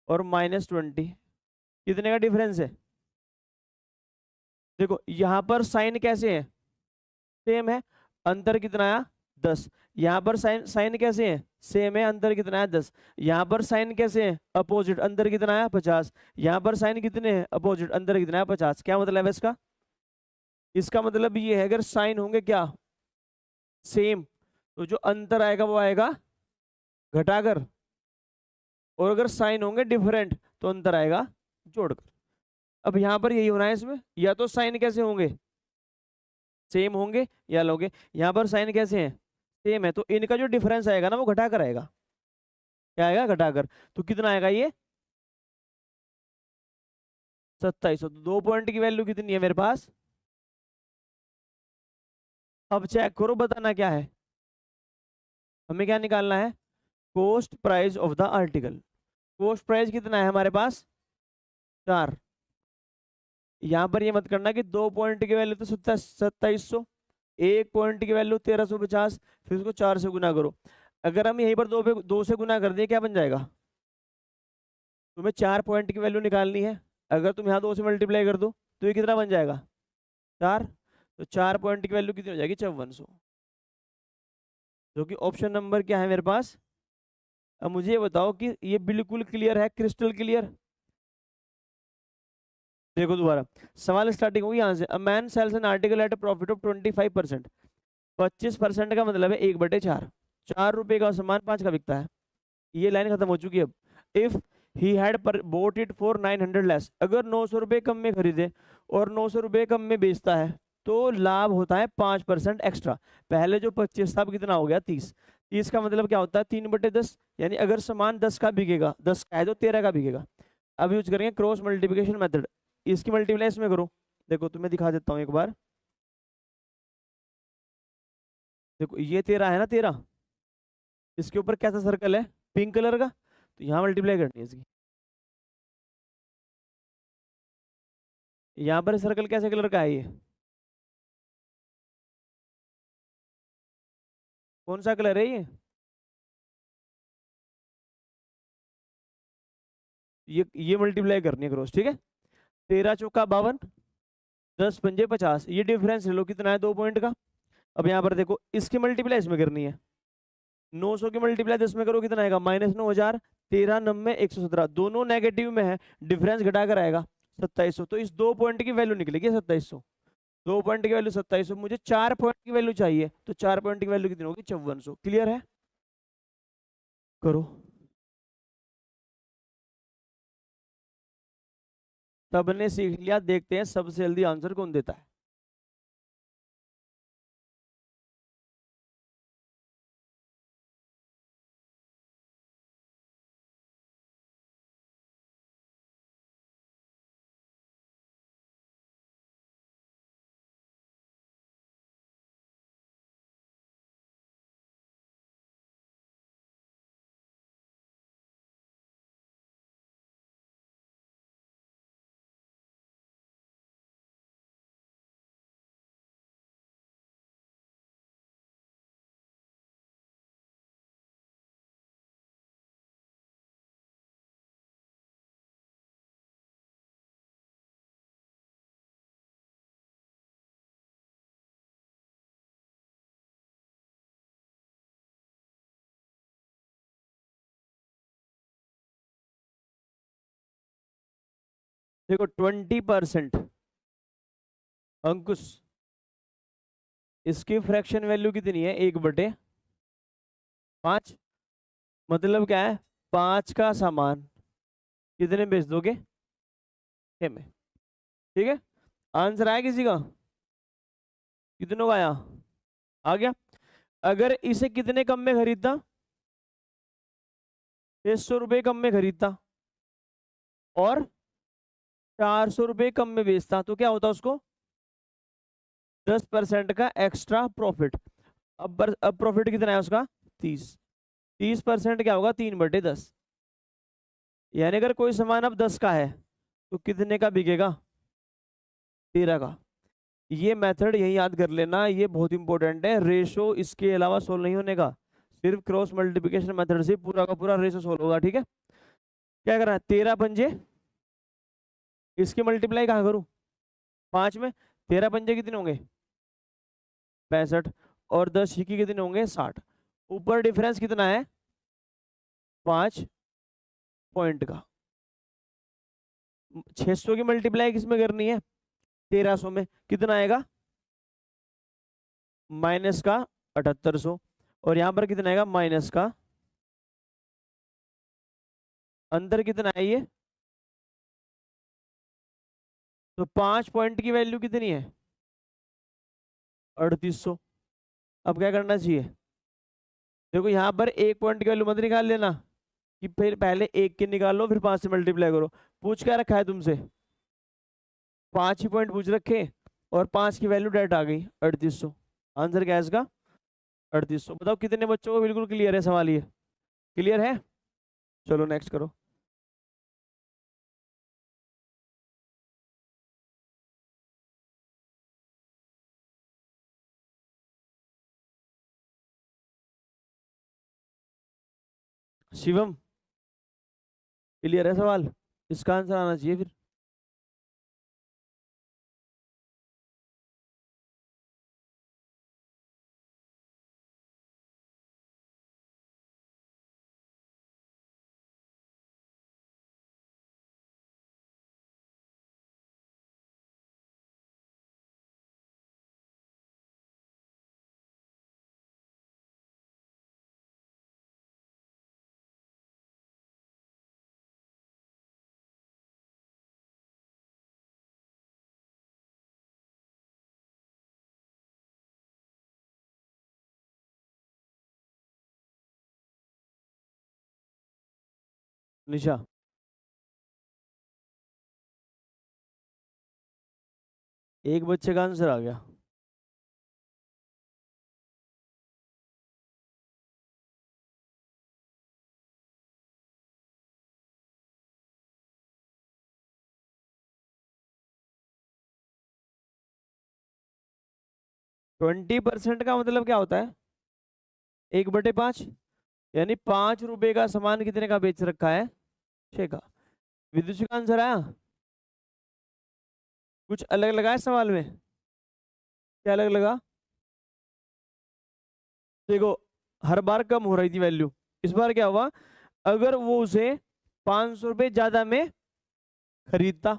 और -20, कितने का डिफरेंस है? देखो यहां पर साइन कैसे है, सेम है, अंतर कितना आया? 10। यहाँ पर साइन साइन कैसे है, सेम है, अंतर कितना है? 10। यहाँ पर साइन कैसे है, अपोजिट, अंतर कितना है? 50। यहाँ पर साइन कितने हैं, अपोजिट, अंतर कितना है? 50। क्या मतलब है इसका? इसका मतलब ये है अगर साइन होंगे क्या, सेम, तो जो अंतर आएगा वो आएगा घटाकर, और अगर साइन होंगे डिफरेंट तो अंतर आएगा जोड़कर। अब यहाँ पर यही होना है इसमें, या तो साइन कैसे होंगे, सेम होंगे, या लोगे, यहाँ पर साइन कैसे हैं, सेम है, तो इनका जो डिफरेंस आएगा ना वो घटाकर आएगा। क्या आएगा? घटाकर। तो कितना आएगा ये? 2700। तो 2 पॉइंट की वैल्यू कितनी है मेरे पास? अब चेक करो, बताना क्या है, हमें क्या निकालना है? Cost price of the article. Cost price कितना है हमारे पास? 4। यहाँ पर ये मत करना कि 2 पॉइंट की वैल्यू तो 2700, 1 पॉइंट की वैल्यू 1350, फिर उसको 4 से गुना करो। अगर हम यहीं पर 2 से गुना कर दें, क्या बन जाएगा? तुम्हें 4 पॉइंट की वैल्यू निकालनी है, अगर तुम यहाँ 2 से मल्टीप्लाई कर दो तो ये कितना बन जाएगा? 4। तो 4 पॉइंट की वैल्यू कितनी हो जाएगी? 5400, जो कि ऑप्शन नंबर क्या है मेरे पास? अब मुझे ये बताओ कि ये बिल्कुल क्लियर है, क्रिस्टल क्लियर? देखो दोबारा, सवाल स्टार्टिंग होगी यहाँ से। A man sells an article at a profit of 25%। 25% का मतलब है 1/4। 4 रुपए का सामान 5 का बिकता है। ये लाइन खत्म हो चुकी है। अब if he had boat it for 900 less, अगर 900 रुपये कम में खरीदे और 900 रुपये कम में बेचता है, तो लाभ होता है 5% एक्स्ट्रा। पहले जो 25 था अब कितना हो गया? 30। 30 का मतलब क्या होता है? 3/10। यानी अगर सामान 10 का बिकेगा, 10 का है तो 13 का बिकेगा। अब यूज करेंगे क्रॉस मल्टीप्लिकेशन मेथड, इसकी मल्टीप्लाई इसमें करो। देखो तुम्हें दिखा देता हूँ एक बार। देखो ये 13 है ना, 13, इसके ऊपर कैसा सर्कल है, पिंक कलर का, तो यहाँ मल्टीप्लाई करनी है इसकी। यहाँ पर सर्कल कैसे कलर का है ये, कौन सा कलर है ये मल्टीप्लाई करनी है क्रॉस, ठीक है। 13 × 4 = 52, 10 × 5 = 50, ये डिफरेंस ले लो कितना है? 2 पॉइंट का। अब यहाँ पर देखो इसकी मल्टीप्लाई इसमें करनी है, 900 की मल्टीप्लाई 10 में करो कितना आएगा? -9000। 13 9 117, दोनों नेगेटिव में है, डिफरेंस घटा कर आएगा 2700। तो इस 2 पॉइंट की वैल्यू निकलेगी 2700। 2 पॉइंट की वैल्यू 2700, मुझे 4 पॉइंट की वैल्यू चाहिए, तो 4 पॉइंट की वैल्यू कितनी होगी? 5400। क्लियर है? करो। सबने सीख लिया, देखते हैं सबसे जल्दी आंसर कौन देता है। देखो 20%, अंकुश इसकी फ्रैक्शन वैल्यू कितनी है, 1/5। मतलब क्या है, 5 का सामान कितने बेच दोगे, 6 में। ठीक है, आंसर आया किसी का, कितनों का आया, आ गया। अगर इसे कितने कम में खरीदता, 600 रुपये कम में खरीदता और 400 रुपये कम में बेचता, तो क्या होता उसको, 10% का एक्स्ट्रा प्रॉफिट। अब प्रॉफिट कितना है उसका, 30। 30% क्या होगा, 3/10। यानी अगर कोई सामान अब 10 का है तो कितने का बिकेगा, 13 का। ये मेथड यही याद कर लेना, ये बहुत इंपॉर्टेंट है। रेशो इसके अलावा सोल्व नहीं होने का, सिर्फ क्रॉस मल्टीप्लिकेशन मेथड से पूरा का पूरा रेशो सोल्व होगा। ठीक है, क्या करना है, 13 पंजे, इसके मल्टीप्लाई कहाँ करूँ, 5 में। 13 पंजे कितने होंगे, 65, और 10 छिक्के कितने होंगे, 60। ऊपर डिफरेंस कितना है, 5 पॉइंट का। 600 की मल्टीप्लाई किसमें करनी है, 1300 में। कितना आएगा, माइनस का 7800, और यहाँ पर कितना आएगा, माइनस का, अंदर कितना है ये, तो 5 पॉइंट की वैल्यू कितनी है, 3800। अब क्या करना चाहिए, देखो यहाँ पर 1 पॉइंट की वैल्यू मत निकाल लेना, कि फिर पहले 1 की निकाल लो फिर 5 से मल्टीप्लाई करो। पूछ क्या रखा है तुमसे, 5 ही पॉइंट पूछ रखे, और 5 की वैल्यू डायरेक्ट आ गई 3800। आंसर क्या है इसका, 3800। बताओ कितने बच्चों को बिल्कुल क्लियर है सवाल, ये क्लियर है। चलो नेक्स्ट करो। शिवम, क्लियर है सवाल, इसका आंसर आना चाहिए फिर। निशा, एक बच्चे का आंसर आ गया। 20% का मतलब क्या होता है, 1/5, यानी 5 रुपए का सामान कितने का बेच रखा है, 6 का। विदुषी का आंसर आया, कुछ अलग लगा है सवाल में, क्या अलग लगा, देखो हर बार कम हो रही थी वैल्यू, इस बार क्या हुआ, अगर वो उसे 500 रुपये ज्यादा में खरीदता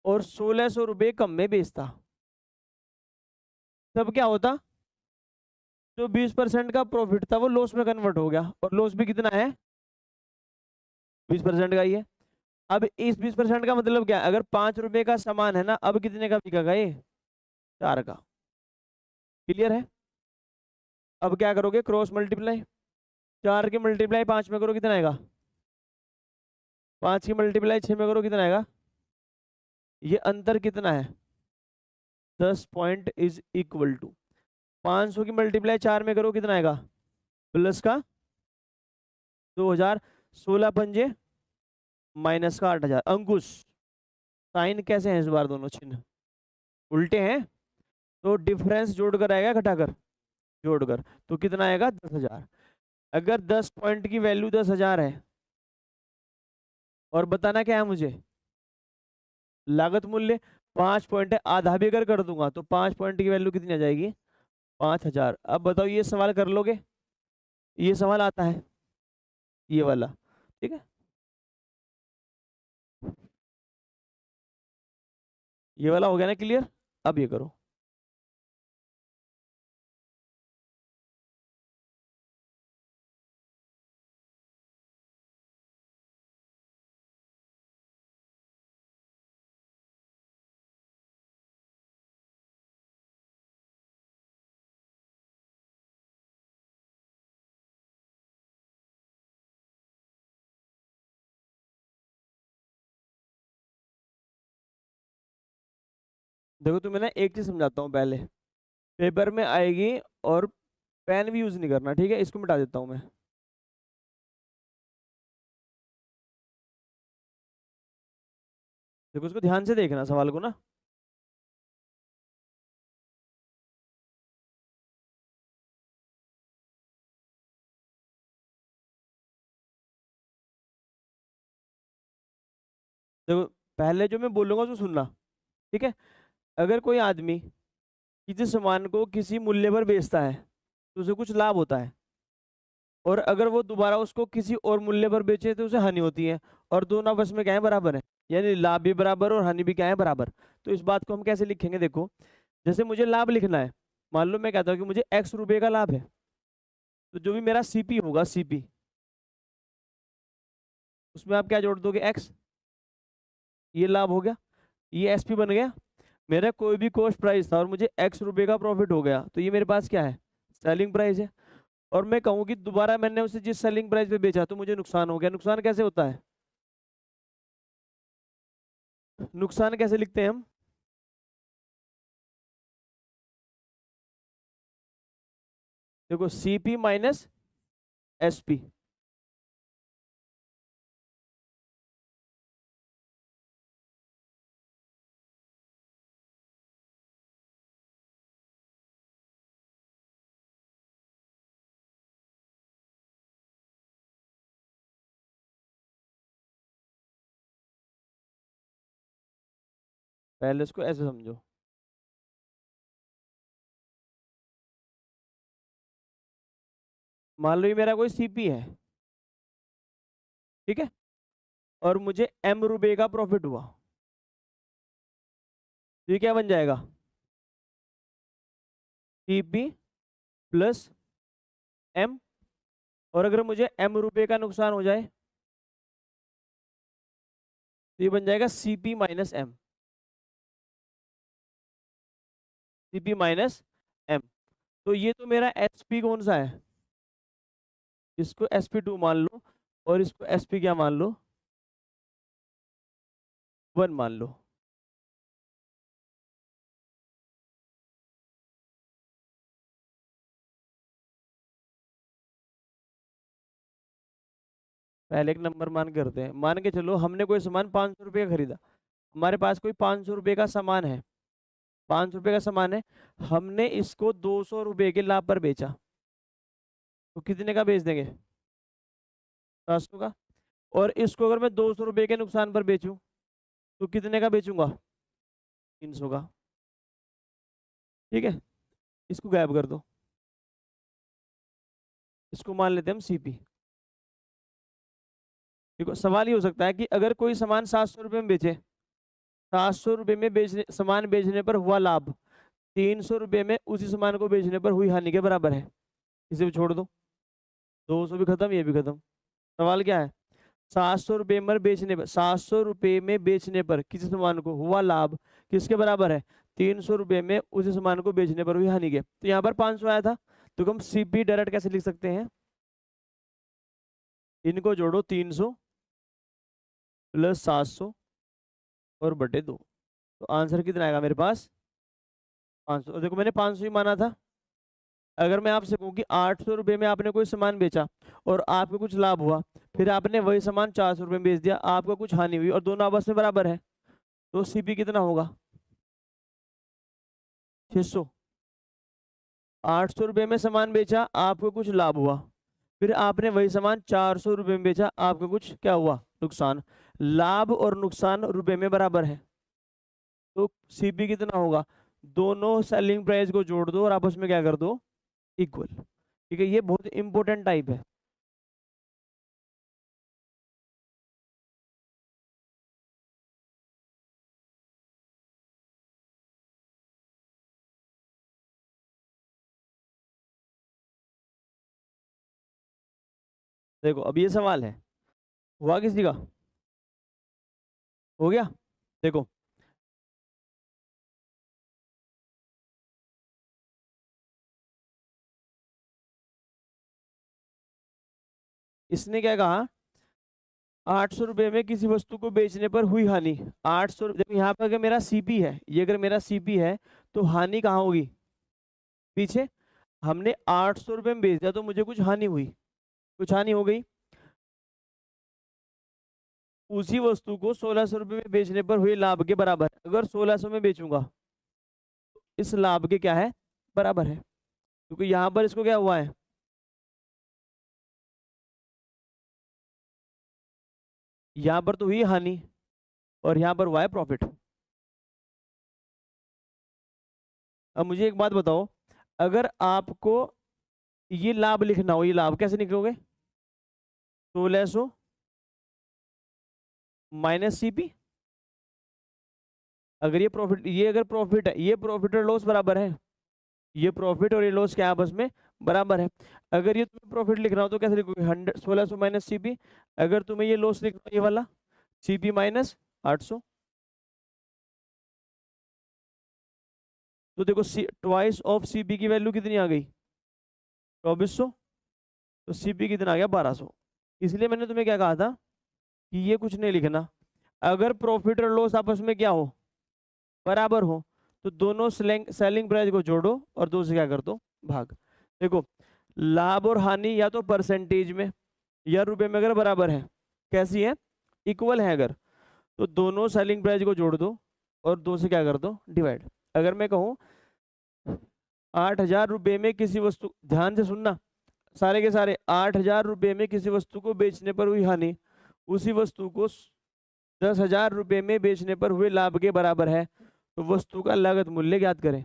और 1600 रुपये कम में बेचता, तब क्या होता, जो 20% का प्रॉफिट था वो लॉस में कन्वर्ट हो गया, और लॉस भी कितना है, 20% का ही है। अब इस 20% का मतलब क्या है, अगर 5 रुपए का सामान है ना, अब कितने का बिकेगा ये, 4 का। क्लियर है। अब क्या करोगे, क्रॉस मल्टीप्लाई, 4 की मल्टीप्लाई 5 में करो कितना आएगा, 5 की मल्टीप्लाई 6 में करो कितना आएगा, ये अंतर कितना है, 10 पॉइंट इज इक्वल टू 500 की मल्टीप्लाई 4 में करो कितना आएगा, प्लस का 2000, 16 पंजे माइनस का 8000। अंकुश, साइन कैसे हैं इस बार, दोनों चिन्ह उल्टे हैं, तो डिफरेंस जोड़कर आएगा घटाकर, जोड़कर, तो कितना आएगा, 10,000। अगर 10 पॉइंट की वैल्यू 10,000 है, और बताना क्या है मुझे, लागत मूल्य 5 पॉइंट है, आधा भी अगर कर दूंगा तो 5 पॉइंट की वैल्यू कितनी आ जाएगी, 5,000। अब बताओ ये सवाल कर लोगे, ये सवाल आता है ये वाला, ठीक है। ये वाला हो गया ना क्लियर। अब ये करो। देखो तुम्हें ना एक चीज समझाता हूँ पहले, पेपर में आएगी, और पेन भी यूज नहीं करना, ठीक है, इसको मिटा देता हूँ मैं। देखो इसको ध्यान से देखना सवाल को ना। देखो पहले जो मैं बोलूंगा उसको सुनना, ठीक है। अगर कोई आदमी किसी सामान को किसी मूल्य पर बेचता है तो उसे कुछ लाभ होता है, और अगर वो दोबारा उसको किसी और मूल्य पर बेचे तो उसे हानि होती है। और दोनों आपस में क्या है, बराबर है। यानी लाभ भी बराबर और हानि भी क्या है, बराबर। तो इस बात को हम कैसे लिखेंगे, देखो जैसे मुझे लाभ लिखना है, मान लो मैं कहता हूँ कि मुझे एक्स रुपए का लाभ है, तो जो भी मेरा सीपी होगा, सीपी, उसमें आप क्या जोड़ दोगे, एक्स। ये लाभ हो गया, ये एसपी बन गया। मेरा कोई भी कॉस्ट प्राइस था और मुझे एक्स रुपए का प्रॉफिट हो गया, तो ये मेरे पास क्या है, सेलिंग प्राइस है। और मैं कहूँ कि दोबारा मैंने उसे जिस सेलिंग प्राइस पे बेचा तो मुझे नुकसान हो गया। नुकसान कैसे होता है, नुकसान कैसे लिखते हैं हम। देखो सीपी माइनस एसपी। पहले इसको ऐसे समझो, मान लो ये मेरा कोई सीपी है, ठीक है, और मुझे एम रुपए का प्रॉफिट हुआ, तो ये क्या बन जाएगा, सीपी प्लस एम। और अगर मुझे एम रुपए का नुकसान हो जाए तो ये बन जाएगा CP minus M, CP minus M. तो ये तो मेरा एसपी कौन सा है, इसको sp2 मान लो, और इसको sp क्या मान लो, 1 मान लो। पहले एक नंबर मान करते हैं, मान के चलो हमने कोई सामान 500 रुपये का खरीदा। हमारे पास कोई 500 रुपये का सामान है, 500 रुपये का सामान है, हमने इसको 200 रुपये के लाभ पर बेचा, तो कितने का बेच देंगे, 700 का। और इसको अगर मैं 200 रुपये के नुकसान पर बेचूं तो कितने का बेचूंगा, 300 का, ठीक है। इसको गायब कर दो, इसको मान लेते हैं हम सीपी। देखो सवाल ये हो सकता है कि अगर कोई सामान 700 रुपये में बेचे, 700 रुपये में बेचने सामान बेचने पर हुआ लाभ 300 रुपये में उसी सामान को बेचने पर हुई हानि के बराबर है। इसे भी छोड़ दो, 200 भी खत्म, ये भी खत्म। सवाल क्या है, 700 रुपये में बेचने पर, 700 रुपये में बेचने पर किसी सामान को हुआ लाभ किसके बराबर है, 300 रुपये में उसी सामान को बेचने पर हुई हानि के। तो यहाँ पर 500 आया था, तो हम सीपी डायरेक्ट कैसे लिख सकते हैं, इनको जोड़ो, 300 प्लस 700 और बटे 2। तो आंसर कितना आएगा मेरे पास, 500। देखो मैंने 500 ही माना था। अगर मैं आपसे कहूँ कि 800 रुपये में आपने कोई सामान बेचा और आपको कुछ लाभ हुआ, फिर आपने वही सामान 400 रुपये में बेच दिया, आपको कुछ हानि हुई, और दोनों आपस में बराबर है, तो सीपी कितना होगा, 600। 800 रुपये में सामान बेचा, आपको कुछ लाभ हुआ, फिर आपने वही सामान 400 रुपये में बेचा, आपको कुछ क्या हुआ, नुकसान। लाभ और नुकसान रुपए में बराबर है, तो सीपी कितना होगा, दोनों सेलिंग प्राइस को जोड़ दो और आपस में क्या कर दो, इक्वल। ठीक है, ये बहुत इंपॉर्टेंट टाइप है। देखो अब ये सवाल है, हुआ किसी का? हो गया? देखो इसने क्या कहा, 800 रुपये में किसी वस्तु को बेचने पर हुई हानि। 800, देखो यहाँ पर अगर मेरा सीपी है, ये अगर मेरा सीपी है तो हानि कहाँ होगी? पीछे। हमने 800 रुपये में बेच दिया तो मुझे कुछ हानि हुई, कुछ हानि हो गई। उसी वस्तु को 1600 रुपये में बेचने पर हुए लाभ के बराबर, अगर 1600 में बेचूंगा इस लाभ के क्या है? बराबर है, क्योंकि यहाँ पर इसको क्या हुआ है, यहाँ पर तो हुई हानि और यहाँ पर हुआ है प्रॉफिट। अब मुझे एक बात बताओ, अगर आपको ये लाभ लिखना हो, ये लाभ कैसे लिखोगे? 1600 माइनस सीपी। अगर ये प्रॉफिट, ये अगर प्रॉफिट है, ये प्रॉफिट और लॉस बराबर है, ये प्रॉफिट और ये लॉस क्या आपस में बराबर है। अगर ये तुम्हें प्रॉफिट लिखना हो तो कैसे लिखोगे? 1600 माइनस सीपी। अगर तुम्हें ये लॉस लिखना हो, ये वाला सीपी माइनस 800। तो देखो ट्वाइस ऑफ सीपी की वैल्यू कितनी आ गई? 2400। तो सीपी कितना आ गया? 1200। इसलिए मैंने तुम्हें क्या कहा था कि ये कुछ नहीं लिखना, अगर प्रॉफिट और लॉस आपस में क्या हो? बराबर हो, तो दोनों सेलिंग प्राइस को जोड़ो और दो से क्या कर दो? भाग। देखो लाभ और हानि या तो परसेंटेज में या रुपए में अगर बराबर है, कैसी है? इक्वल है अगर, तो दोनों सेलिंग प्राइस को जोड़ दो और दो से क्या कर दो? डिवाइड। अगर मैं कहूँ 8,000 रुपये में किसी वस्तु, ध्यान से सुनना सारे के सारे, 8,000 रुपये में किसी वस्तु को बेचने पर हुई हानि उसी वस्तु को 10,000 रुपये में बेचने पर हुए लाभ के बराबर है, तो वस्तु का लागत मूल्य ज्ञात करें।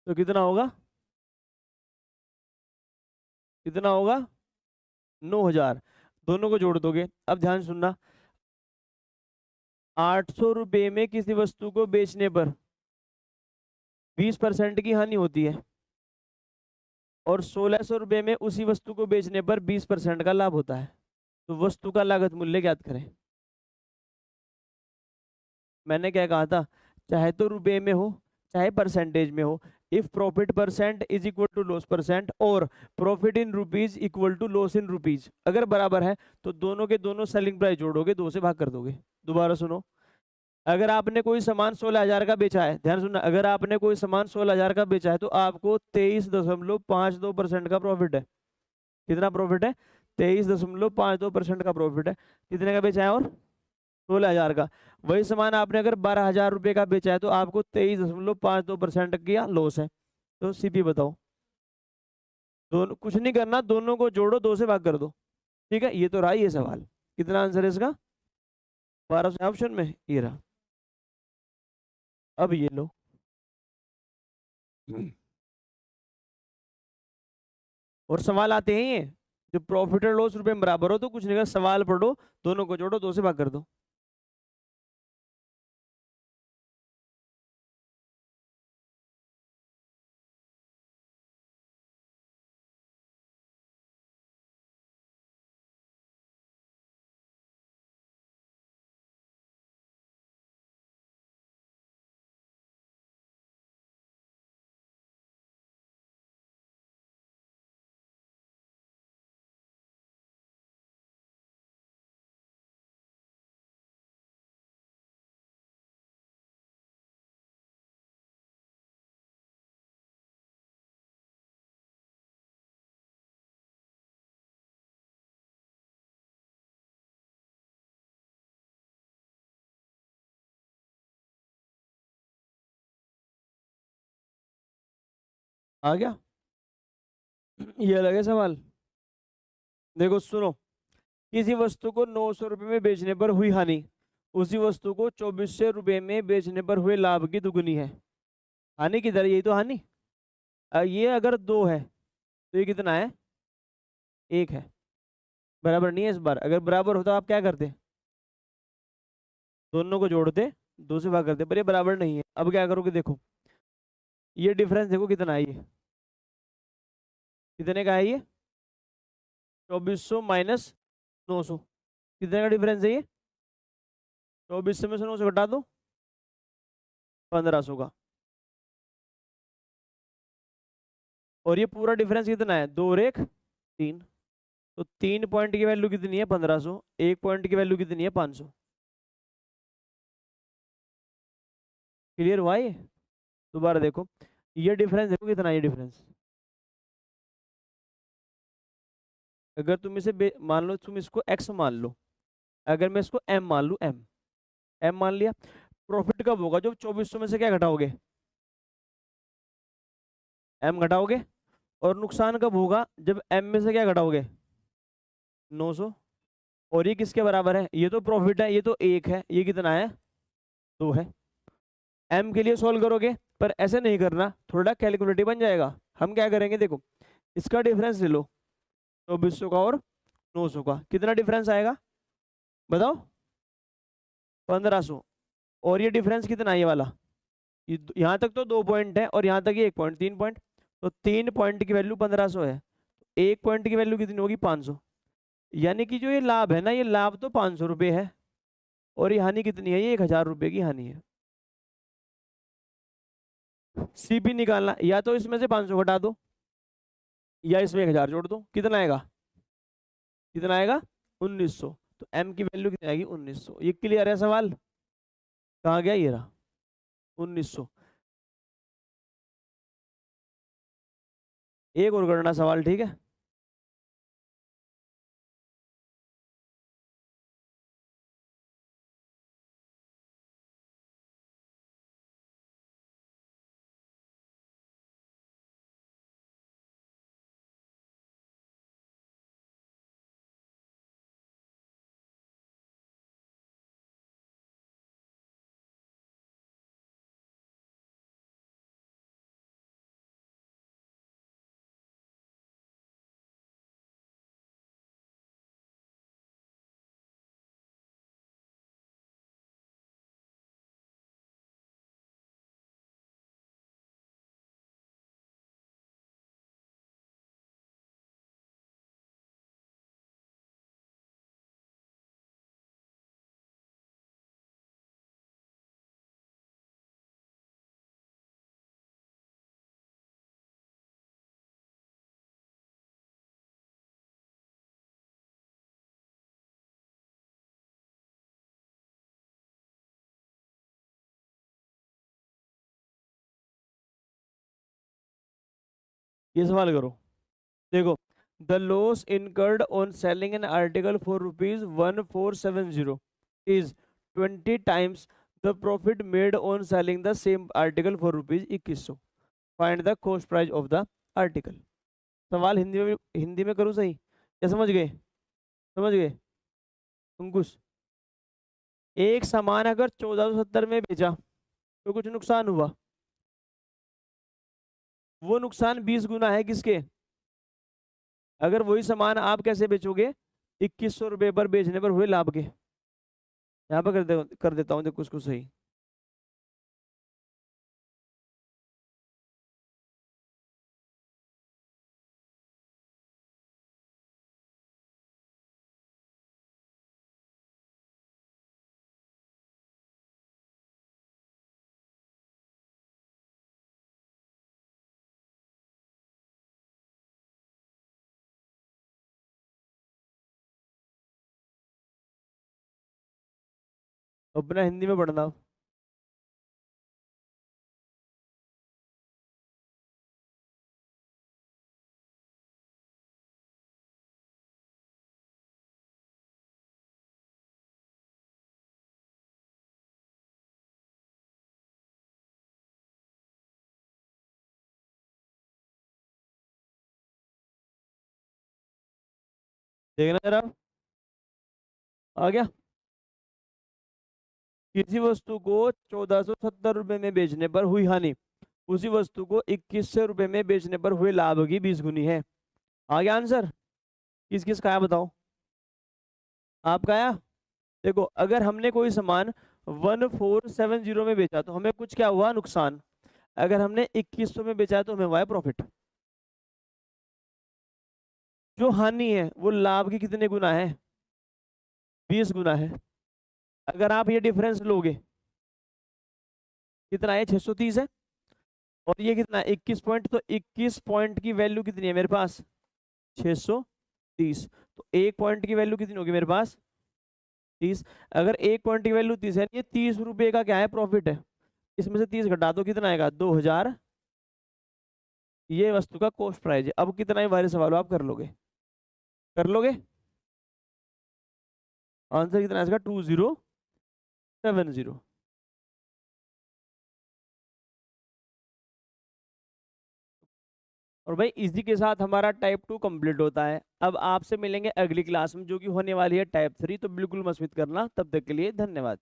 तो कितना होगा? कितना होगा? 9,000। दोनों को जोड़ दोगे। अब ध्यान सुनना, 800 रुपये में किसी वस्तु को बेचने पर 20% की हानि होती है और 1600 रुपये में उसी वस्तु को बेचने पर 20% का लाभ होता है, तो वस्तु का लागत मूल्य ज्ञात करें। मैंने क्या कहा था, चाहे तो रुपये में हो चाहे परसेंटेज में हो, if profit percent is equal to loss percent और profit in rupees equal to loss in rupees अगर बराबर है, तो दोनों के दोनों सेलिंग प्राइस जोड़ोगे, दो से भाग कर दोगे। दोबारा सुनो, अगर आपने कोई सामान 16,000 का बेचा है, ध्यान सुनना, अगर आपने कोई सामान 16,000 का बेचा है तो आपको 23.52% का प्रॉफिट है। कितना प्रॉफिट है? 23.52% का प्रॉफिट है। कितने का बेचा है? और 16,000 का। वही सामान आपने अगर 12,000 रुपये का बेचा है तो आपको 23.52% का लॉस है। तो सीपी बताओ। दोनों कुछ नहीं करना, दोनों को जोड़ो, दो से भाग कर दो। ठीक है, ये तो रहा ये सवाल। कितना आंसर है इसका? 1200 ऑप्शन में ये रहा। अब ये लो, और सवाल आते हैं ये, जो प्रॉफिट और लॉस रुपए में बराबर हो तो कुछ नहीं कर, सवाल पढ़ो, दोनों को जोड़ो, दो से भाग कर दो। आ गया? ये अलग है सवाल। देखो सुनो, किसी वस्तु को 900 रुपये में बेचने पर हुई हानि उसी वस्तु को 2400 रुपये में बेचने पर हुए लाभ की दुगुनी है। हानि किधर? यही तो हानि। ये अगर दो है तो ये कितना है? एक है। बराबर नहीं है इस बार, अगर बराबर होता आप क्या करते? दोनों को जोड़ते, दो से भाग करते, पर ये बराबर नहीं है। अब क्या करोगे? देखो ये डिफरेंस देखो कितना है, ये कितने का है ये? 2400 माइनस 900, कितने का डिफरेंस है ये? 2400 में से 900 घटा दो, 1500 का। और ये पूरा डिफरेंस कितना है? 2 और 1 3। तो 3 पॉइंट की वैल्यू कितनी है? 1500। 1 पॉइंट की वैल्यू कितनी है? 500। क्लियर हुआ ये? दोबारा देखो, ये डिफरेंस देखो कितना है ये डिफरेंस। अगर तुम इसे मान लो, तुम इसको x मान लो, अगर मैं इसको m मान लूँ, m मान लिया। प्रॉफिट कब होगा? जब 2400 में से क्या घटाओगे? m घटाओगे। और नुकसान कब होगा? जब m में से क्या घटाओगे? 900। और ये किसके बराबर है? ये तो प्रॉफिट है, ये तो 1 है, ये कितना है? 2 है। m के लिए सॉल्व करोगे, पर ऐसे नहीं करना, थोड़ा कैलकुलेटिव बन जाएगा। हम क्या करेंगे, देखो इसका डिफरेंस ले लो, 2400 का और 900 का, कितना डिफरेंस आएगा बताओ? 1500। और ये डिफरेंस कितना है ये वाला? यहाँ तक तो 2 पॉइंट है और यहाँ तक ये 1 पॉइंट, 3 पॉइंट। तो 3 पॉइंट की वैल्यू 1500 है, 1 पॉइंट की वैल्यू कितनी होगी? 500। यानी कि जो ये लाभ है ना, ये लाभ तो 500 रुपये है, और ये हानि कितनी है? ये 1000 रुपये की हानि है। सीपी निकालना, या तो इसमें से 500 घटा दो, या इसमें 1000 जोड़ दो, कितना आएगा? कितना आएगा? 1900। तो m की वैल्यू कितनी आएगी? 1900। ये क्लियर है सवाल? कहाँ गया? ये रहा 1900। एक और करना सवाल, ठीक है? ये सवाल करो, देखो, the loss incurred on selling an article for ₹1470 is 20 times the profit made on selling the same article for ₹2100। Find the cost price of the article. सवाल हिंदी में करूँ सही? क्या समझ गए? समझ गए अंकुश? एक सामान अगर 1470 में बेचा तो कुछ नुकसान हुआ, वो नुकसान 20 गुना है किसके? अगर वही सामान आप कैसे बेचोगे? 2100 रुपये पर बेचने पर हुए लाभ के। यहाँ पर कर देता हूँ देखो उसको सही। अपना हिंदी में पढ़ना। देखना जरा, आ गया? किसी वस्तु को 1470 रुपये में बेचने पर हुई हानि, उसी वस्तु को 2100 रुपये में बेचने पर हुए लाभ की 20 गुनी है। आ गया आंसर? किस किस का आया बताओ? आपका आया? देखो, अगर हमने कोई सामान 1470 में बेचा तो हमें कुछ क्या हुआ? नुकसान। अगर हमने 2100 में बेचा तो हमें हुआ है प्रॉफिट। जो हानि है वो लाभ की कितने गुना है? 20 गुना है। अगर आप ये डिफरेंस लोगे, कितना है? 630 है। और ये कितना है? 21 पॉइंट। तो 21 पॉइंट की वैल्यू कितनी है मेरे पास? 630। तो एक पॉइंट की वैल्यू कितनी होगी मेरे पास? 30। अगर एक पॉइंट की वैल्यू 30 है, ये 30 रुपए का क्या है? प्रॉफिट है। इसमें से 30 घटा दो, कितना आएगा? 2000। ये वस्तु का कॉस्ट प्राइस है। अब कितना ही बारी सवाल आप कर लोगे? कर लोगे? आंसर कितना आएगा? 2070। और भाई इसी के साथ हमारा टाइप 2 कंप्लीट होता है। अब आपसे मिलेंगे अगली क्लास में, जो कि होने वाली है टाइप 3। तो बिल्कुल मत मिस करना। तब तक के लिए धन्यवाद।